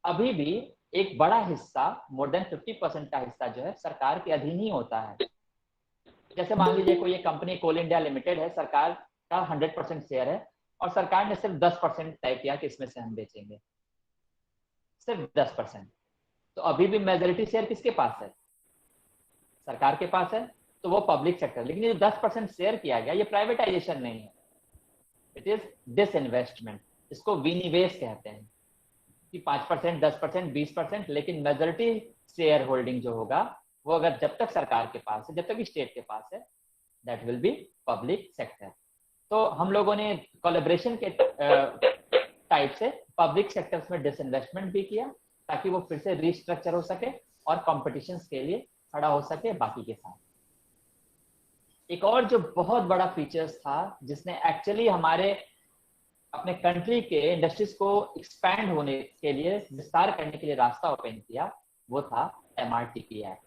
अभी भी एक बड़ा हिस्सा, मोर देन 50% का हिस्सा जो है सरकार के अधीन ही होता है। जैसे मान लीजिए कोई एक कंपनी कोल इंडिया लिमिटेड है, सरकार का 100% शेयर है और सरकार ने सिर्फ 10% तय किया कि इसमें से हम बेचेंगे, सिर्फ 10%। तो अभी भी मेजोरिटी शेयर किसके पास है? सरकार के पास है, तो वो पब्लिक सेक्टर। लेकिन ये 10% शेयर किया गया, ये प्राइवेटाइजेशन नहीं है, इट इज डिसइन्वेस्टमेंट। इसको विनिवेश कहते हैं कि 5%, 10%, 20%, लेकिन मेजोरिटी शेयर होल्डिंग जो होगा वो अगर जब तक सरकार के पास है, जब तक स्टेट के पास है, that will be public sector. तो हम लोगों ने कोलैबोरेशन के टाइप से पब्लिक सेक्टर्स में डिसइन्वेस्टमेंट भी किया ताकि वो फिर से रिस्ट्रक्चर हो सके और कॉम्पिटिशन के लिए खड़ा हो सके बाकी के साथ। एक और जो बहुत बड़ा फीचर्स था जिसने एक्चुअली हमारे अपने कंट्री के इंडस्ट्रीज को एक्सपैंड होने के लिए, विस्तार करने के लिए रास्ता ओपन किया, वो था MRTP act,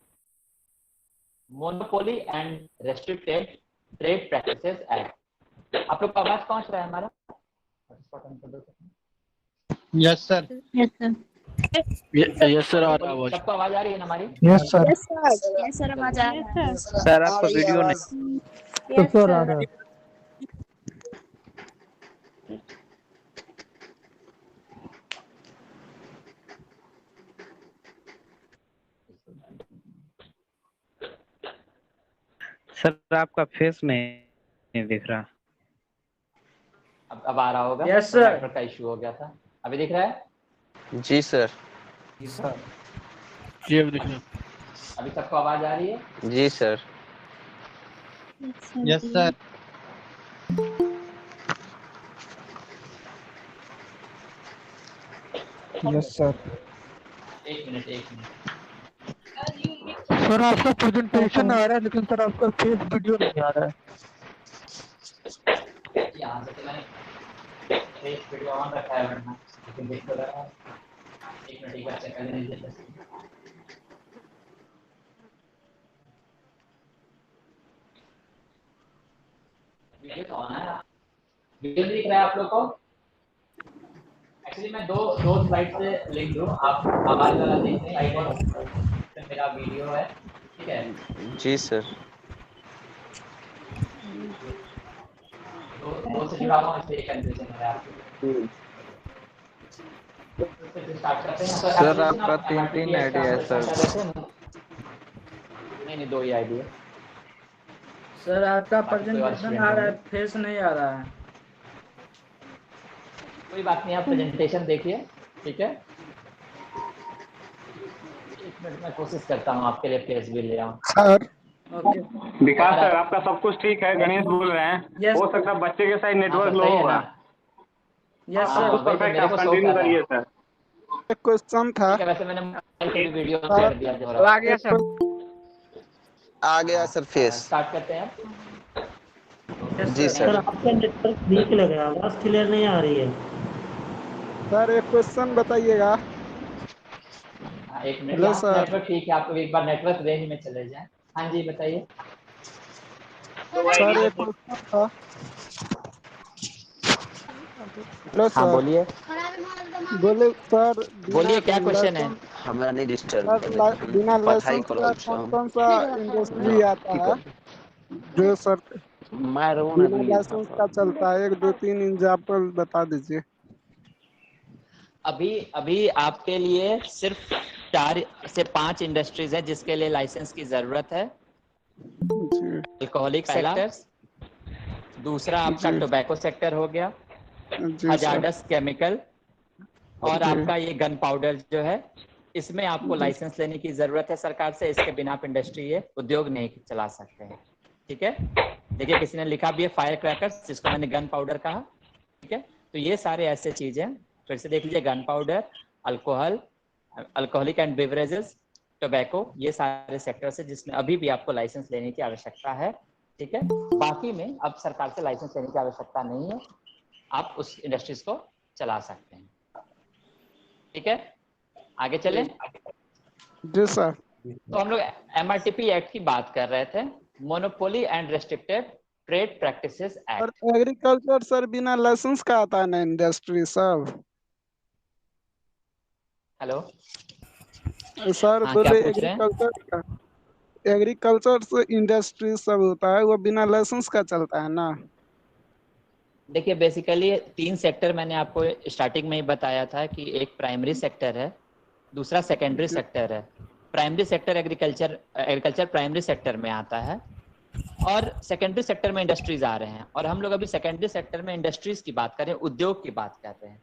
monopoly and restricted trade practices act. आप लोग का आवाज पहुंच रहा है हमारा? Yes sir. Yes sir. Yes sir, आ रहा आवाज। सबको आवाज आ रही है ना हमारी? Yes sir. Yes sir. Yes sir, आवाज आ रहा है। सर आपका वीडियो नहीं। यस सर, आ रहा है। सर आपका फेस नहीं दिख रहा। अब आ रहा होगा? Yes sir. नेटवर्क का इशू हो गया था। अभी दिख रहा है? जी सर। जी अब दिख रहा। अभी सबको आवाज आ रही है? जी sir. Yes sir. Yes sir. एक मिनट। सर आपका प्रेजेंटेशन आ रहा है लेकिन सर आपका फेस वीडियो नहीं आ रहा है। यहाँ से तो मैंने फेस वीडियो ऑन रखा है वरना, लेकिन देख तो रहा है। एक मिनट, एक बार चेक कर लेने दीजिए। वीडियो तो ऑन है, वीडियो नहीं दिख रहा है आप लोग को? एक्चुअली मैं दो स्लाइड से लिंक दूं, आप आवाज वाला देख लें, आइकॉन मेरा वीडियो है, ठीक है? जी सर। दो से जुड़ा हुआ इसलिए कंफ्यूजन है आपको। स्टार्ट करते हैं सर आपका 3 आईडी है सर। नहीं, 2 ही आईडी है। सर आपका प्रेजेंटेशन आ रहा है, फेस नहीं आ रहा है। कोई बात नहीं, आप प्रेजेंटेशन देखिए, ठीक है? एक मिनट में कोशिश करता हूँ आपके लिए फेस भी ले आऊँ। Sir okay. विकास सर आपका सब कुछ ठीक है, गणेश बोल रहे हैं। Yes, हो सकता है बच्चे के साइड हाँ, नेटवर्क सर, लो सही है होगा। ना? यस हाँ, सर। कुछ वही तो परफेक्ट, मेरे आप को शो कंटिन्यू कर रहा है। करिए सर। एक क्वेश्चन था। ठीक है, वैसे मैंने मोबाइल से भी वीडियो शेयर दिया जो आ गया सर। आ गया सर फेस। स्टार्ट करते हैं। जी सर। आपका नेटवर्क वीक लग रहा है, आवाज क्लियर नहीं आ रही है। सर एक क्वेश्चन बताइएगा। एक मिनट, हेलो यहाँ सर। नेटवर्क ठीक है, आप एक बार नेटवर्क रेंज में चले जाएं। हाँ जी, बताइए। सर एक क्वेश्चन था। हेलो हाँ, सर। बोलिए बोले सर बोलिए, क्या क्वेश्चन है? हमारा नहीं डिस्टर्ब सर बिना पढ़ाई लाइसेंस करो का कौन सा इंडस्ट्री आता है जो सर बिना लाइसेंस का चलता है? 1 2 3 एग्जाम्पल बता दीजिए। अभी आपके लिए सिर्फ 4 से 5 इंडस्ट्रीज है जिसके लिए लाइसेंस की जरूरत है। जी अल्कोहलिक सेक्टर्स, दूसरा आपका जी। टोबैको सेक्टर हो गया, जी सर। हजार्डस केमिकल, और जी। आपका ये गन पाउडर जो है इसमें आपको लाइसेंस लेने की जरूरत है सरकार से, इसके बिना आप इंडस्ट्री ये उद्योग नहीं चला सकते हैं। ठीक है, देखिए किसी ने लिखा भी है फायर क्रैकर्स, जिसको मैंने गन पाउडर कहा। ठीक है, तो ये सारे ऐसे चीजें, फिर से देख लीजिए, gun powder, alcohol, alcoholic and beverages, tobacco, ये सारे सेक्टर्स है जिसमें अभी भी आपको लाइसेंस लेने की आवश्यकता है। ठीक है, बाकी में अब सरकार से लाइसेंस लेने की आवश्यकता नहीं है, आप उस इंडस्ट्रीज को चला सकते हैं। ठीक है, आगे चलें। जी सर। तो हम लोग MRTP एक्ट की बात कर रहे थे, monopoly and restricted trade practices और एक्ट। एग्रीकल्चर सर बिना लाइसेंस का आता है ना इंडस्ट्री सर। हेलो सर हाँ, बोले क्या पूछ रहे हैं? एग्रीकल्चर का, एग्रीकल्चर से इंडस्ट्री सब होता है वो बिना लाइसेंस का चलता है ना। देखिए बेसिकली 3 सेक्टर मैंने आपको स्टार्टिंग में ही बताया था कि एक प्राइमरी सेक्टर है, दूसरा सेकेंडरी सेक्टर है। Primary sector agriculture primary sector में आता है, और सेकेंडरी सेक्टर में इंडस्ट्रीज आ रहे हैं। और हम लोग अभी सेकेंडरी सेक्टर में इंडस्ट्रीज की बात कर रहे हैं, उद्योग की बात कर रहे हैं।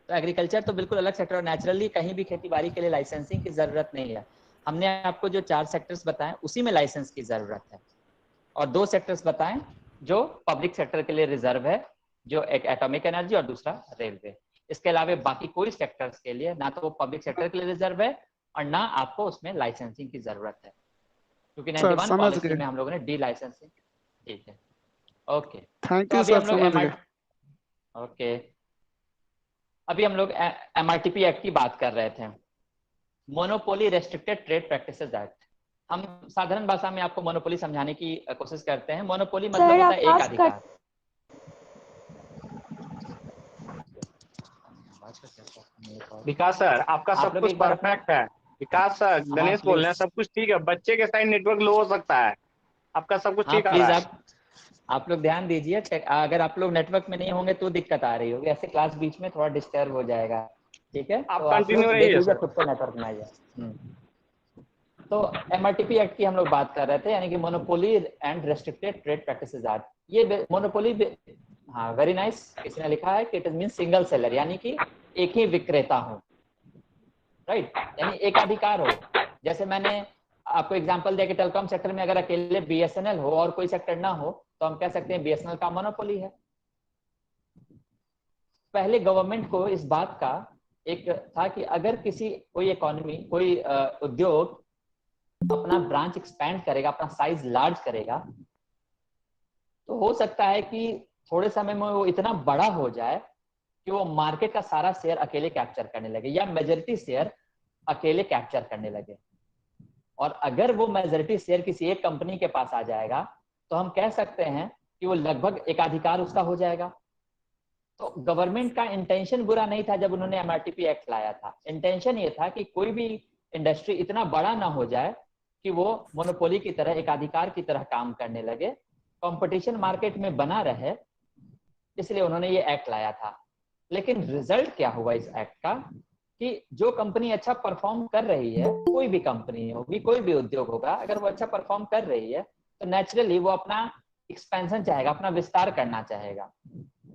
तो एग्रीकल्चर तो बिल्कुल अलग सेक्टर, और नेचुरली कहीं भी खेती बाड़ी के लिए लाइसेंसिंग की जरूरत नहीं है। हमने आपको जो 4 सेक्टर्स बताए उसी में लाइसेंस की जरूरत है, और 2 सेक्टर्स बताएं जो पब्लिक सेक्टर के लिए रिजर्व है, जो एक एटॉमिक एनर्जी और दूसरा रेलवे। इसके अलावा बाकी कोई सेक्टर्स के लिए ना तो वो पब्लिक सेक्टर के लिए रिजर्व है और ना आपको उसमें लाइसेंसिंग की जरूरत है, क्योंकि 91 पॉलिसी में हम लोगों ने डी लाइसेंसिंग। ठीक है, ओके। थैंक तो यू अभी सर, हम लोग समझ गए। ओके, अभी हम लोग MRTP एक्ट की बात कर रहे थे, monopoly restricted trade practices act. हम साधारण भाषा में आपको मोनोपोली समझाने की कोशिश करते हैं। मोनोपोली मतलब होता है एक अधिकार। विकास सर आपका आप सब लोग कुछ एक बार अपना, परफेक्ट है। विकास सर, हाँ गणेश बोल रहे हैं, प्लीज, सब कुछ ठीक है। बच्चे के साइड नेटवर्क लो हो सकता है, आपका सब कुछ हाँ ठीक आ प्लीज रहा है। आप लोग ध्यान दीजिए। अगर आप लोग नेटवर्क में नहीं होंगे तो दिक्कत आ रही होगी, ऐसे क्लास बीच में थोड़ा डिस्टर्ब हो जाएगा। ठीक है, आप तो आप कंटिन्यू लोग देख रहिए लीजिए सर। खुद को नेटवर्क में आइए। तो MRTP एक्ट की हम लोग बात कर रहे थे, यानी कि monopoly and restricted trade practices act. ये मोनोपोली, हाँ वेरी नाइस, किसी ने लिखा है कि इट मीन सिंगल सेलर, यानी कि एक ही विक्रेता हो, राइट, यानी एक अधिकार हो। जैसे मैंने आपको एग्जांपल दिया कि टेलीकॉम सेक्टर में अगर अकेले BSNL हो और कोई सेक्टर ना हो तो हम कह सकते हैं BSNL का मोनोपोली है। पहले गवर्नमेंट को इस बात का एक था कि अगर कोई इकोनॉमी, कोई उद्योग अपना ब्रांच एक्सपैंड करेगा, अपना साइज लार्ज करेगा, तो हो सकता है कि थोड़े समय में वो इतना बड़ा हो जाए कि वो मार्केट का सारा शेयर अकेले कैप्चर करने लगे, या मेजॉरिटी शेयर अकेले कैप्चर करने लगे। और अगर वो मेजॉरिटी शेयर किसी एक कंपनी के पास आ जाएगा तो हम कह सकते हैं कि वो लगभग एकाधिकार उसका हो जाएगा। तो गवर्नमेंट का इंटेंशन बुरा नहीं था जब उन्होंने MRTP एक्ट लाया था। इंटेंशन ये था कि कोई भी इंडस्ट्री इतना बड़ा ना हो जाए कि वो मोनोपोली की तरह, एकाधिकार की तरह काम करने लगे, कंपटीशन मार्केट में बना रहे, इसलिए उन्होंने ये एक्ट लाया था। लेकिन रिजल्ट क्या हुआ इस एक्ट का कि जो कंपनी अच्छा परफॉर्म कर रही है, कोई भी कंपनी होगी, कोई भी उद्योग होगा, अगर वो अच्छा परफॉर्म कर रही है तो नेचुरली वो अपना एक्सपेंशन चाहेगा, अपना विस्तार करना चाहेगा।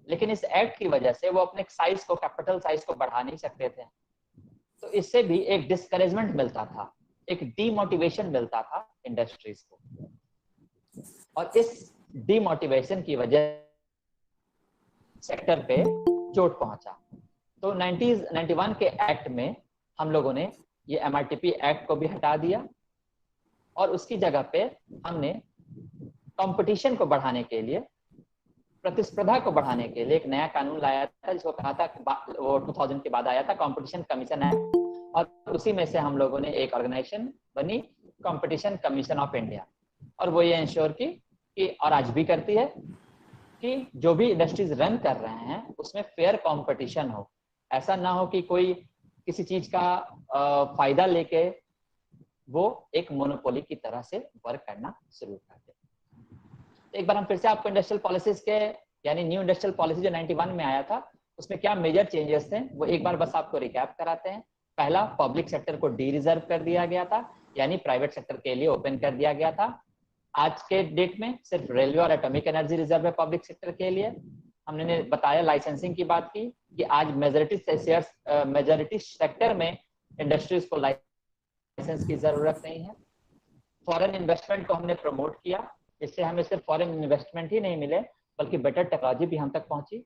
लेकिन इस एक्ट की वजह से वो अपने साइज को, कैपिटल साइज को बढ़ा नहीं सकते थे, तो इससे भी एक डिस्करेजमेंट मिलता था, एक डीमोटिवेशन मिलता था इंडस्ट्रीज को, और इस डीमोटिवेशन की वजह सेक्टर पे चोट पहुंचा। तो 91 के एक्ट में हम लोगों ने ये MRTP एक्ट को भी हटा दिया, और उसकी जगह पे हमने कंपटीशन को बढ़ाने के लिए, प्रतिस्पर्धा को बढ़ाने के लिए एक नया कानून लाया था, जिसको कहा था, वो 2000 के बाद आया था, कंपटीशन कमीशन एक्ट। और उसी में से हम लोगों ने एक ऑर्गेनाइजेशन बनी, कंपटीशन कमीशन ऑफ इंडिया, और वो ये इंश्योर की और आज भी करती है कि जो भी इंडस्ट्रीज रन कर रहे हैं उसमें फेयर कंपटीशन हो। ऐसा ना हो कि कोई किसी चीज का फायदा लेके वो एक मोनोपोली की तरह से वर्क करना शुरू कर दे। तो एक बार हम फिर से आपको इंडस्ट्रियल पॉलिसीज के, यानी न्यू इंडस्ट्रियल पॉलिसी जो 91 में आया था, उसमें क्या मेजर चेंजेस थे वो एक बार बस आपको रिकैप कराते हैं। पहला, पब्लिक सेक्टर को डी रिजर्व कर दिया गया था, यानी प्राइवेट सेक्टर के लिए ओपन कर दिया गया था। आज के डेट में सिर्फ रेलवे और एटॉमिक एनर्जी रिजर्व है पब्लिक सेक्टर के लिए। हमने बताया, लाइसेंसिंग की बात की कि आज मेजॉरिटी शेयर्स, मेजॉरिटी सेक्टर में इंडस्ट्रीज को लाइसेंस की जरूरत नहीं है। फॉरेन इन्वेस्टमेंट को हमने प्रमोट किया, इससे हमें सिर्फ फॉरेन इन्वेस्टमेंट ही नहीं मिले बल्कि बेटर टेक्नोलॉजी भी हम तक पहुंची।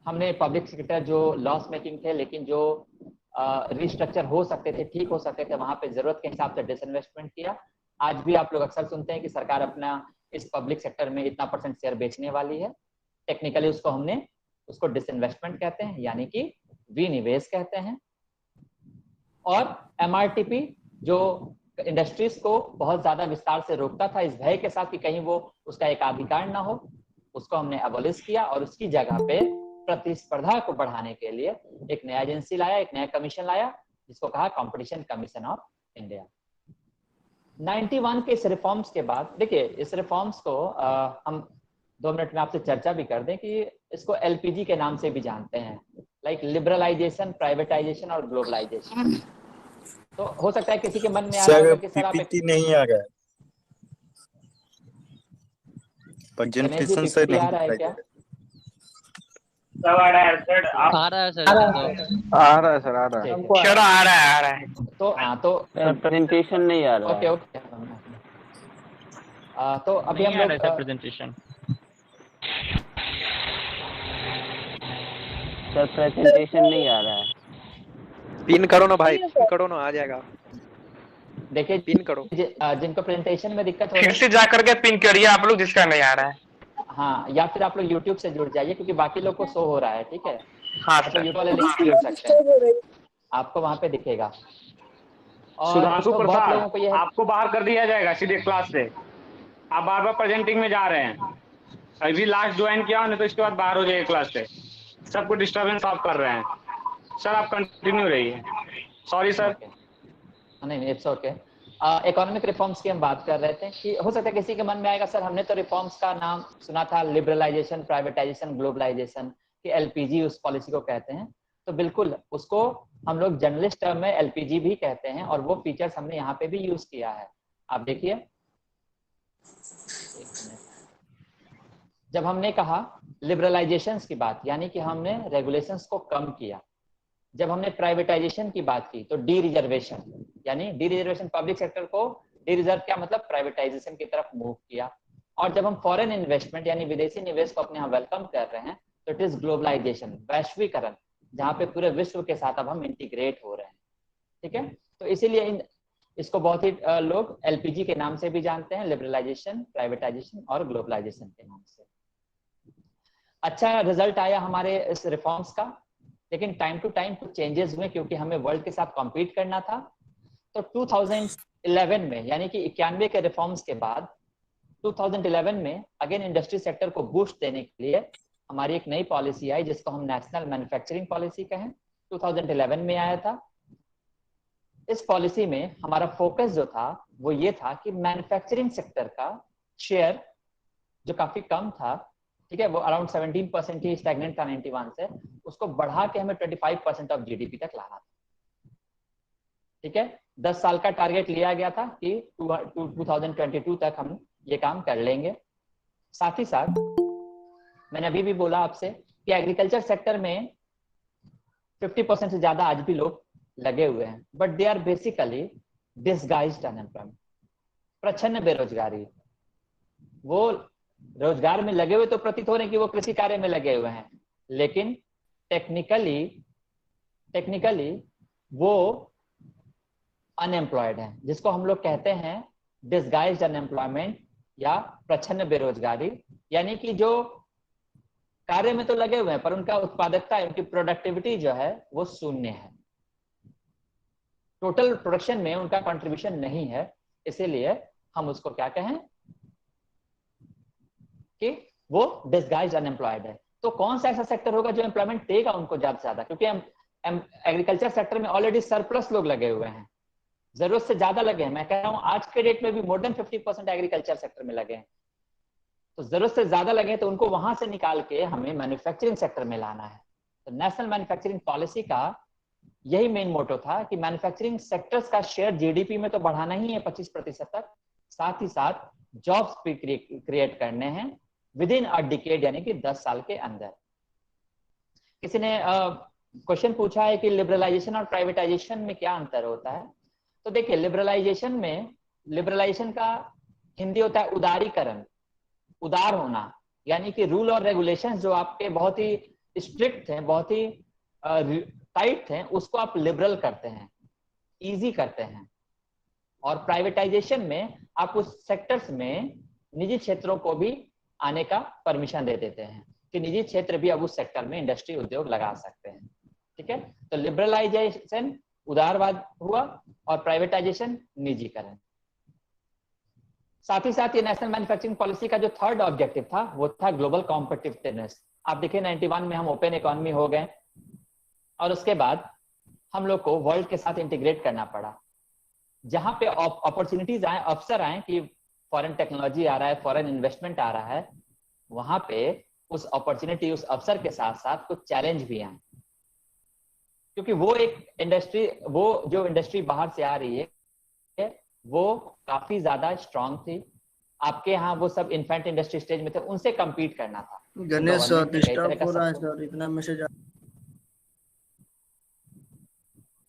हमने पब्लिक सेक्टर जो लॉस मेकिंग थे लेकिन जो रिस्ट्रक्चर हो सकते थे, ठीक हो सकते थे, वहां पे जरूरत के हिसाब से डिसइन्वेस्टमेंट किया। आज भी आप लोग अक्सर सुनते हैं कि सरकार अपना इस पब्लिक सेक्टर में इतना % शेयर बेचने वाली है। टेक्निकली उसको डिसइन्वेस्टमेंट कहते हैं, यानी कि विनिवेश कहते हैं। और MRTP जो इंडस्ट्रीज को बहुत ज्यादा विस्तार से रोकता था इस भय के साथ कि कहीं वो उसका एकाधिकार ना हो, उसको हमने अबोलिश किया और उसकी जगह पे प्रतिस्पर्धा को बढ़ाने के लिए एक नया एजेंसी लाया, एक नया कमीशन लाया जिसको कहा कंपटीशन कमीशन ऑफ इंडिया। 91 के इस रिफॉर्म्स के बाद, देखिए इस रिफॉर्म्स को हम 2 मिनट में आपसे चर्चा भी कर दें कि इसको LPG के नाम से भी जानते हैं, लाइक लिबरलाइजेशन, प्राइवेटाइजेशन और ग्लोबलाइजेशन। तो हो सकता है किसी के मन में आ रहा होगा कि सर आप नहीं आ रहा है, प्रेजेंटेशन से नहीं आ रहा है क्या? सब आ रहा है सर, आ रहा है सर, आ रहा है सर, आ रहा है, चलो आ रहा है। तो प्रेजेंटेशन नहीं आ रहा है। ओके तो अभी हम लोग प्रेजेंटेशन सर प्रेजेंटेशन नहीं आ रहा है। पिन करो ना भाई, पिन करो ना, आ जाएगा। देखिए पिन करो। जिनको प्रेजेंटेशन में दिक्कत हो रही फिर से जा करके पिन करिए आप लोग जिसका नहीं आ रहा है। हाँ, या फिर आप लोग YouTube से जुड़ जाइए क्योंकि बाकी लोग को शो हो रहा है, ठीक है? हाँ तो सर, YouTube वाले लिंक से जुड़ सकते हैं, आपको वहां पे दिखेगा। और सुधांशु तो बहुत लोगों को प्रसाद आपको बाहर कर दिया जाएगा सीधे क्लास से। आप बार बार प्रेजेंटिंग में जा रहे हैं, अभी लास्ट ज्वाइन किया नहीं तो इसके बाद बाहर हो जाइए क्लास से। सबको डिस्टर्बेंस आप कर रहे हैं सर, आप कंटिन्यू रहिए। Sorry sir. नहीं, इट्स ओके। इकोनॉमिक रिफॉर्म्स की हम बात कर रहे थे कि हो सकता है किसी के मन में आएगा सर हमने तो रिफॉर्म्स का नाम सुना था, लिबरलाइजेशन, प्राइवेटाइजेशन, ग्लोबलाइजेशन, कि LPG उस पॉलिसी को कहते हैं। तो बिल्कुल उसको हम लोग जर्नलिस्ट टर्म में LPG भी कहते हैं और वो फीचर्स हमने यहाँ पे भी यूज किया है। आप देखिए, जब हमने कहा लिबरलाइजेशन की बात, यानी कि हमने रेगुलेशंस को कम किया। जब हमने प्राइवेटाइजेशन की बात की तो डी रिजर्वेशन, यानी डी रिजर्वेशन पब्लिक सेक्टर को डी रिजर्व क्या मतलब प्राइवेटाइजेशन की तरफ मूव किया। और जब हम फॉरेन इन्वेस्टमेंट यानी विदेशी निवेश को अपने यहाँ वेलकम कर रहे हैं तो इट इज ग्लोबलाइजेशन, वैश्वीकरण, जहाँ पे पूरे विश्व के साथ अब हम इंटीग्रेट हो रहे हैं। ठीक है, तो इसीलिए इसको बहुत ही लोग LPG के नाम से भी जानते हैं, लिबरलाइजेशन, प्राइवेटाइजेशन और ग्लोबलाइजेशन के नाम से। अच्छा रिजल्ट आया हमारे इस रिफॉर्म्स का, लेकिन टाइम टू टाइम कुछ चेंजेस हुए क्योंकि हमें वर्ल्ड के साथ कॉम्पीट करना था। तो 2011 में, यानी कि 91 के रिफॉर्म्स के बाद 2011 में अगेन इंडस्ट्री सेक्टर को बूस्ट देने के लिए हमारी एक नई पॉलिसी आई जिसको हम नेशनल मैन्युफैक्चरिंग पॉलिसी कहें, 2011 में आया था। इस पॉलिसी में हमारा फोकस जो था वो ये था कि मैन्युफैक्चरिंग सेक्टर का शेयर जो काफी कम था, ठीक है, वो अराउंड 17% ही स्टैग्नेंट था 91 से, उसको बढ़ा के हमें 25% ऑफ GDP तक लाना था। ठीक है, 10 साल का टारगेट लिया गया था कि 2022 तक हम ये काम कर लेंगे। साथ ही साथ मैंने अभी भी बोला आपसे कि एग्रीकल्चर सेक्टर में 50% से ज्यादा आज भी लोग लगे हुए हैं, but they are basically disguised unemployment, प्रच्छन्न बेरोजगारी। वो रोजगार में लगे हुए तो प्रतीत हो रहे हैं कि वो कृषि कार्य में लगे हुए हैं, लेकिन टेक्निकली वो अनएम्प्लॉयड हैं, जिसको हम लोग कहते हैं डिसगाइज्ड अनएम्प्लॉयमेंट या प्रच्छन्न बेरोजगारी। यानी कि जो कार्य में तो लगे हुए हैं पर उनका उत्पादकता, उनकी प्रोडक्टिविटी जो है वो शून्य है, टोटल प्रोडक्शन में उनका कंट्रीब्यूशन नहीं है। इसीलिए हम उसको क्या कहें कि वो डिसगाइज्ड अनएम्प्लॉयड है। तो कौन सा ऐसा सेक्टर होगा जो एम्प्लॉयमेंट देगा उनको ज्यादा से ज्यादा, क्योंकि एग्रीकल्चर सेक्टर में ऑलरेडी सरप्लस लोग लगे हुए हैं, जरूरत से ज्यादा लगे हैं। मैं कह रहा हूं आज के डेट में भी मोर देन 50% एग्रीकल्चर सेक्टर में लगे हैं, तो जरूरत से ज्यादा लगे हैं, तो उनको वहां से निकाल के हमें मैन्युफैक्चरिंग सेक्टर में लाना है। तो नेशनल मैन्युफैक्चरिंग पॉलिसी का यही मेन मोटो था कि मैन्युफैक्चरिंग सेक्टर्स का शेयर GDP में तो बढ़ाना ही है 25% तक, साथ ही साथ जॉब्स भी क्रिएट करने हैं विद इन अ डिकेड, यानी कि 10 साल के अंदर। किसी ने क्वेश्चन पूछा है कि लिबरलाइजेशन और प्राइवेटाइजेशन में क्या अंतर होता है। तो देखिए, लिबरलाइजेशन का हिंदी होता है उदारीकरण, उदार होना, यानी कि रूल और रेगुलेशंस जो आपके बहुत ही स्ट्रिक्ट हैं, बहुत ही टाइट हैं, उसको आप लिबरल करते हैं, इजी करते हैं। और प्राइवेटाइजेशन में आप उस सेक्टर्स में निजी क्षेत्रों को भी आने का परमिशन दे देते हैं कि निजी क्षेत्र भी अब उस सेक्टर में इंडस्ट्री उद्योग लगा सकते हैं। ठीक है, तो लिबरलाइजेशन उदारवाद हुआ और प्राइवेटाइजेशन निजीकरण। साथ ही साथ ये नेशनल मैन्युफैक्चरिंग पॉलिसी का जो थर्ड ऑब्जेक्टिव था वो था ग्लोबल कॉम्पिटिटिवनेस। आप देखिए 91 में हम ओपन इकोनॉमी हो गए और उसके बाद हम लोग को वर्ल्ड के साथ इंटीग्रेट करना पड़ा। जहां पे अपॉर्चुनिटीज आए, अवसर आए कि फॉरेन टेक्नोलॉजी आ रहा है, फॉरेन इन्वेस्टमेंट आ रहा है, वहां पे उस अपॉर्चुनिटी, उस अवसर के साथ साथ कुछ चैलेंज भी आए, क्योंकि वो एक इंडस्ट्री, वो जो इंडस्ट्री बाहर से आ रही है वो काफी ज्यादा स्ट्रांग थी। आपके यहाँ वो सब इन्फेंट इंडस्ट्री स्टेज में थे, उनसे कम्पीट करना था। गणेश सर डिस्टर्ब हो रहा है सर, इतना मैसेज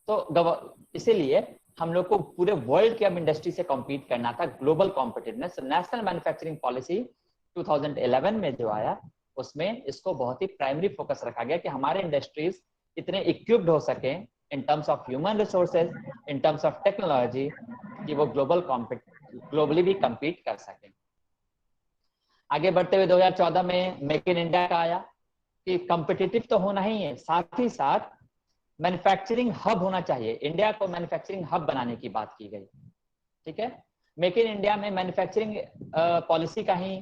तो इसीलिए हम लोग को पूरे वर्ल्ड के अब इंडस्ट्री से कम्पीट करना था, global competitiveness. National manufacturing policy 2011 में जो आया उसमें इसको बहुत ही प्राइमरी फोकस रखा गया कि हमारे इंडस्ट्रीज इतने इक्विप्ड हो सके इन terms of human resources, in terms of technology, कि वो ग्लोबली भी कम्पीट कर सके। आगे बढ़ते हुए 2014 में मेक इन इंडिया का आया कि कॉम्पिटिटिव तो होना ही है, साथ ही साथ मैन्युफैक्चरिंग हब होना चाहिए। इंडिया को मैन्युफैक्चरिंग हब बनाने की बात की गई। ठीक है, मेक इन इंडिया में मैन्युफैक्चरिंग पॉलिसी का ही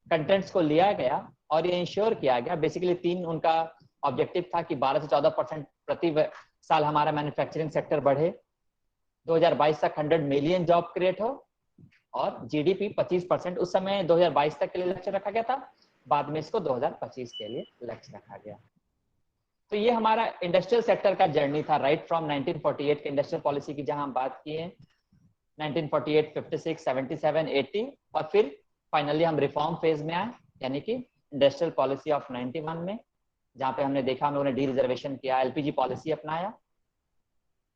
कंटेंट्स को लिया गया और ये इंश्योर किया गया। बेसिकली 3 उनका ऑब्जेक्टिव था कि 12 से 14% प्रति साल हमारा मैन्युफैक्चरिंग सेक्टर बढ़े, 2022 तक 100 मिलियन जॉब क्रिएट हो और जीडीपी 25%। उस समय 2022 तक के लिए लक्ष्य रखा गया था, बाद में इसको 2025 के लिए लक्ष्य रखा गया। तो ये हमारा इंडस्ट्रियल सेक्टर का जर्नी था, राइट फ्रॉम 1948 के इंडस्ट्रियल पॉलिसी की जहां हम बात की है, 1948, 56, 77, 80 और फिर फाइनली हम रिफॉर्म फेज में आए, यानी कि इंडस्ट्रियल पॉलिसी ऑफ 91 में, जहां पे हमने देखा हम लोगों ने डी रिजर्वेशन किया, एलपीजी पॉलिसी अपनाया।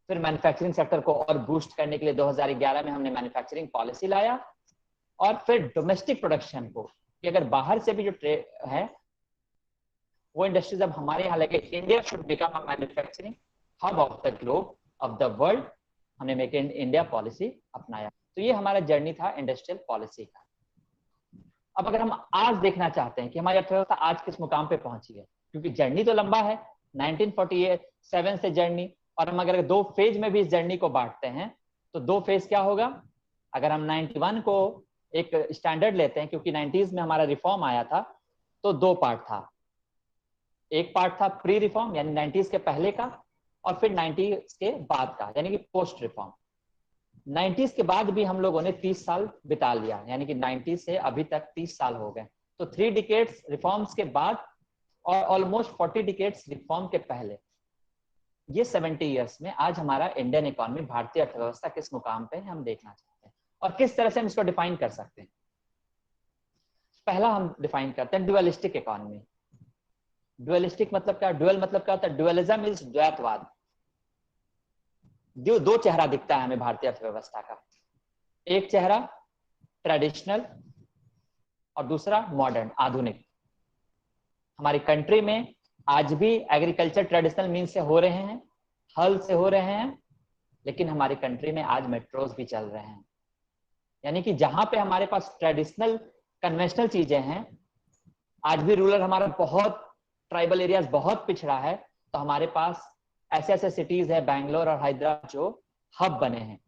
फिर मैन्युफैक्चरिंग सेक्टर को और बूस्ट करने के लिए 2011 में हमने मैन्युफैक्चरिंग पॉलिसी लाया और फिर डोमेस्टिक प्रोडक्शन को, कि अगर बाहर से भी जो ट्रेड है वो इंडस्ट्रीज अब हमारे यहाँ लगे, India should become a manufacturing hub of the globe, of the world. हमने मेक इन इंडिया पॉलिसी अपनाया। तो ये हमारा जर्नी था इंडस्ट्रियल पॉलिसी का। अब अगर हम आज देखना चाहते हैं कि हमारी अर्थव्यवस्था आज किस मुकाम पे पहुंची है, क्योंकि जर्नी तो लंबा है, 1947 से जर्नी, और हम अगर 2 फेज में भी इस जर्नी को बांटते हैं तो 2 फेज क्या होगा। अगर हम 91 को एक स्टैंडर्ड लेते हैं, क्योंकि 90s में हमारा रिफॉर्म आया था, तो 2 पार्ट था। एक पार्ट था प्री रिफॉर्म यानी 90s के पहले का, और फिर 90s के बाद का यानी कि पोस्ट रिफॉर्म। 90s के बाद भी हम लोगों ने 30 साल बिता लिया, यानी कि 90 से अभी तक 30 साल हो गए। तो 3 डिकेड्स रिफॉर्म्स के बाद और ऑलमोस्ट 40 डिकेड्स रिफॉर्म के पहले, ये 70 इयर्स में आज हमारा इंडियन इकोनॉमी, भारतीय अर्थव्यवस्था किस मुकाम पे है हम देखना चाहते हैं और किस तरह से हम इसको डिफाइन कर सकते हैं। पहला हम डिफाइन करते हैं ड्युअलिस्टिक इकोनॉमी। ड्युअलिस्टिक मतलब क्या? ड्युअल मतलब क्या होता है? ड्युअलिज्म इज द्वैतवाद। 2 चेहरा दिखता है हमें भारतीय अर्थव्यवस्था का, एक चेहरा ट्रेडिशनल और दूसरा मॉडर्न, आधुनिक। हमारी कंट्री में आज भी एग्रीकल्चर ट्रेडिशनल मीन से हो रहे हैं, हल से हो रहे हैं, लेकिन हमारी कंट्री में आज मेट्रोज भी चल रहे हैं। यानी कि जहां पे हमारे पास ट्रेडिशनल कन्वेंशनल चीजें हैं, आज भी रूरल हमारा बहुत, ट्राइबल एरियाज बहुत पिछड़ा है, तो हमारे पास ऐसे ऐसे सिटीज है, बैंगलोर और हैदराबाद, जो हब बने हैं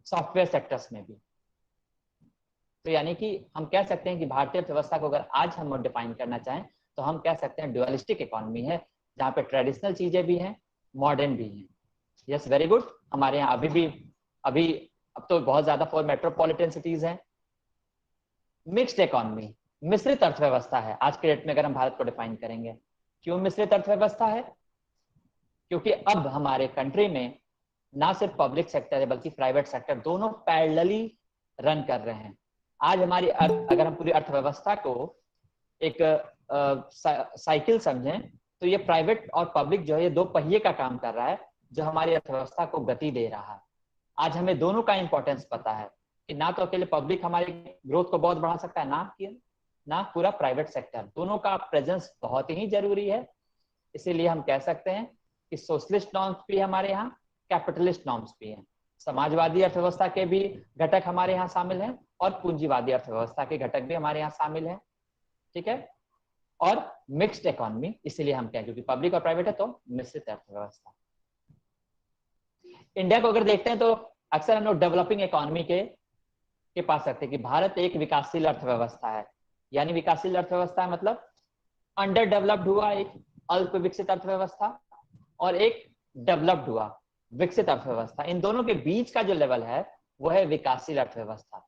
सॉफ्टवेयर सेक्टर्स में भी। तो यानी कि हम कह सकते हैं कि भारतीय अर्थव्यवस्था को अगर आज हम डिफाइन करना चाहें तो हम कह सकते हैं ड्युअलिस्टिक इकोनॉमी है, जहाँ पे ट्रेडिशनल चीजें भी हैं, मॉडर्न भी हैं। Yes, very good. हमारे यहाँ अब तो बहुत ज्यादा 4 मेट्रोपॉलिटन सिटीज हैं। मिक्स्ड इकोनॉमी, मिश्रित अर्थव्यवस्था है आज के डेट में अगर हम भारत को डिफाइन करेंगे। क्यों मिश्रित अर्थव्यवस्था है? क्योंकि अब हमारे कंट्री में ना सिर्फ पब्लिक सेक्टर है बल्कि प्राइवेट सेक्टर दोनों पैरेलली रन कर रहे हैं। आज हमारी अगर हम पूरी अर्थव्यवस्था को एक साइकिल समझें तो ये प्राइवेट और पब्लिक जो है ये दो पहिए का काम कर रहा है जो हमारी अर्थव्यवस्था को गति दे रहा है। आज हमें दोनों का इंपॉर्टेंस पता है कि ना तो अकेले पब्लिक हमारी ग्रोथ को बहुत बढ़ा सकता है, ना पूरा प्राइवेट सेक्टर, दोनों का प्रेजेंस बहुत ही जरूरी है। इसीलिए हम कह सकते हैं कि सोशलिस्ट नॉर्म्स भी हमारे यहाँ, कैपिटलिस्ट नॉर्म्स भी हैं, समाजवादी अर्थव्यवस्था के भी घटक हमारे यहाँ शामिल हैं और पूंजीवादी अर्थव्यवस्था के घटक भी हमारे यहाँ शामिल हैं, ठीक है। और मिक्स्ड इकोनॉमी, इसीलिए हम कहें क्योंकि पब्लिक और प्राइवेट है तो मिश्रित अर्थव्यवस्था। इंडिया को अगर देखते हैं तो अक्सर हम लोग डेवलपिंग इकोनॉमी के पास रखते हैं कि भारत एक विकासशील अर्थव्यवस्था है। यानी विकासशील अर्थव्यवस्था मतलब अंडर डेवलप्ड हुआ एक अल्प विकसित अर्थव्यवस्था और एक डेवलप्ड हुआ विकसित अर्थव्यवस्था, इन दोनों के बीच का जो लेवल है वो है विकासशील अर्थव्यवस्था।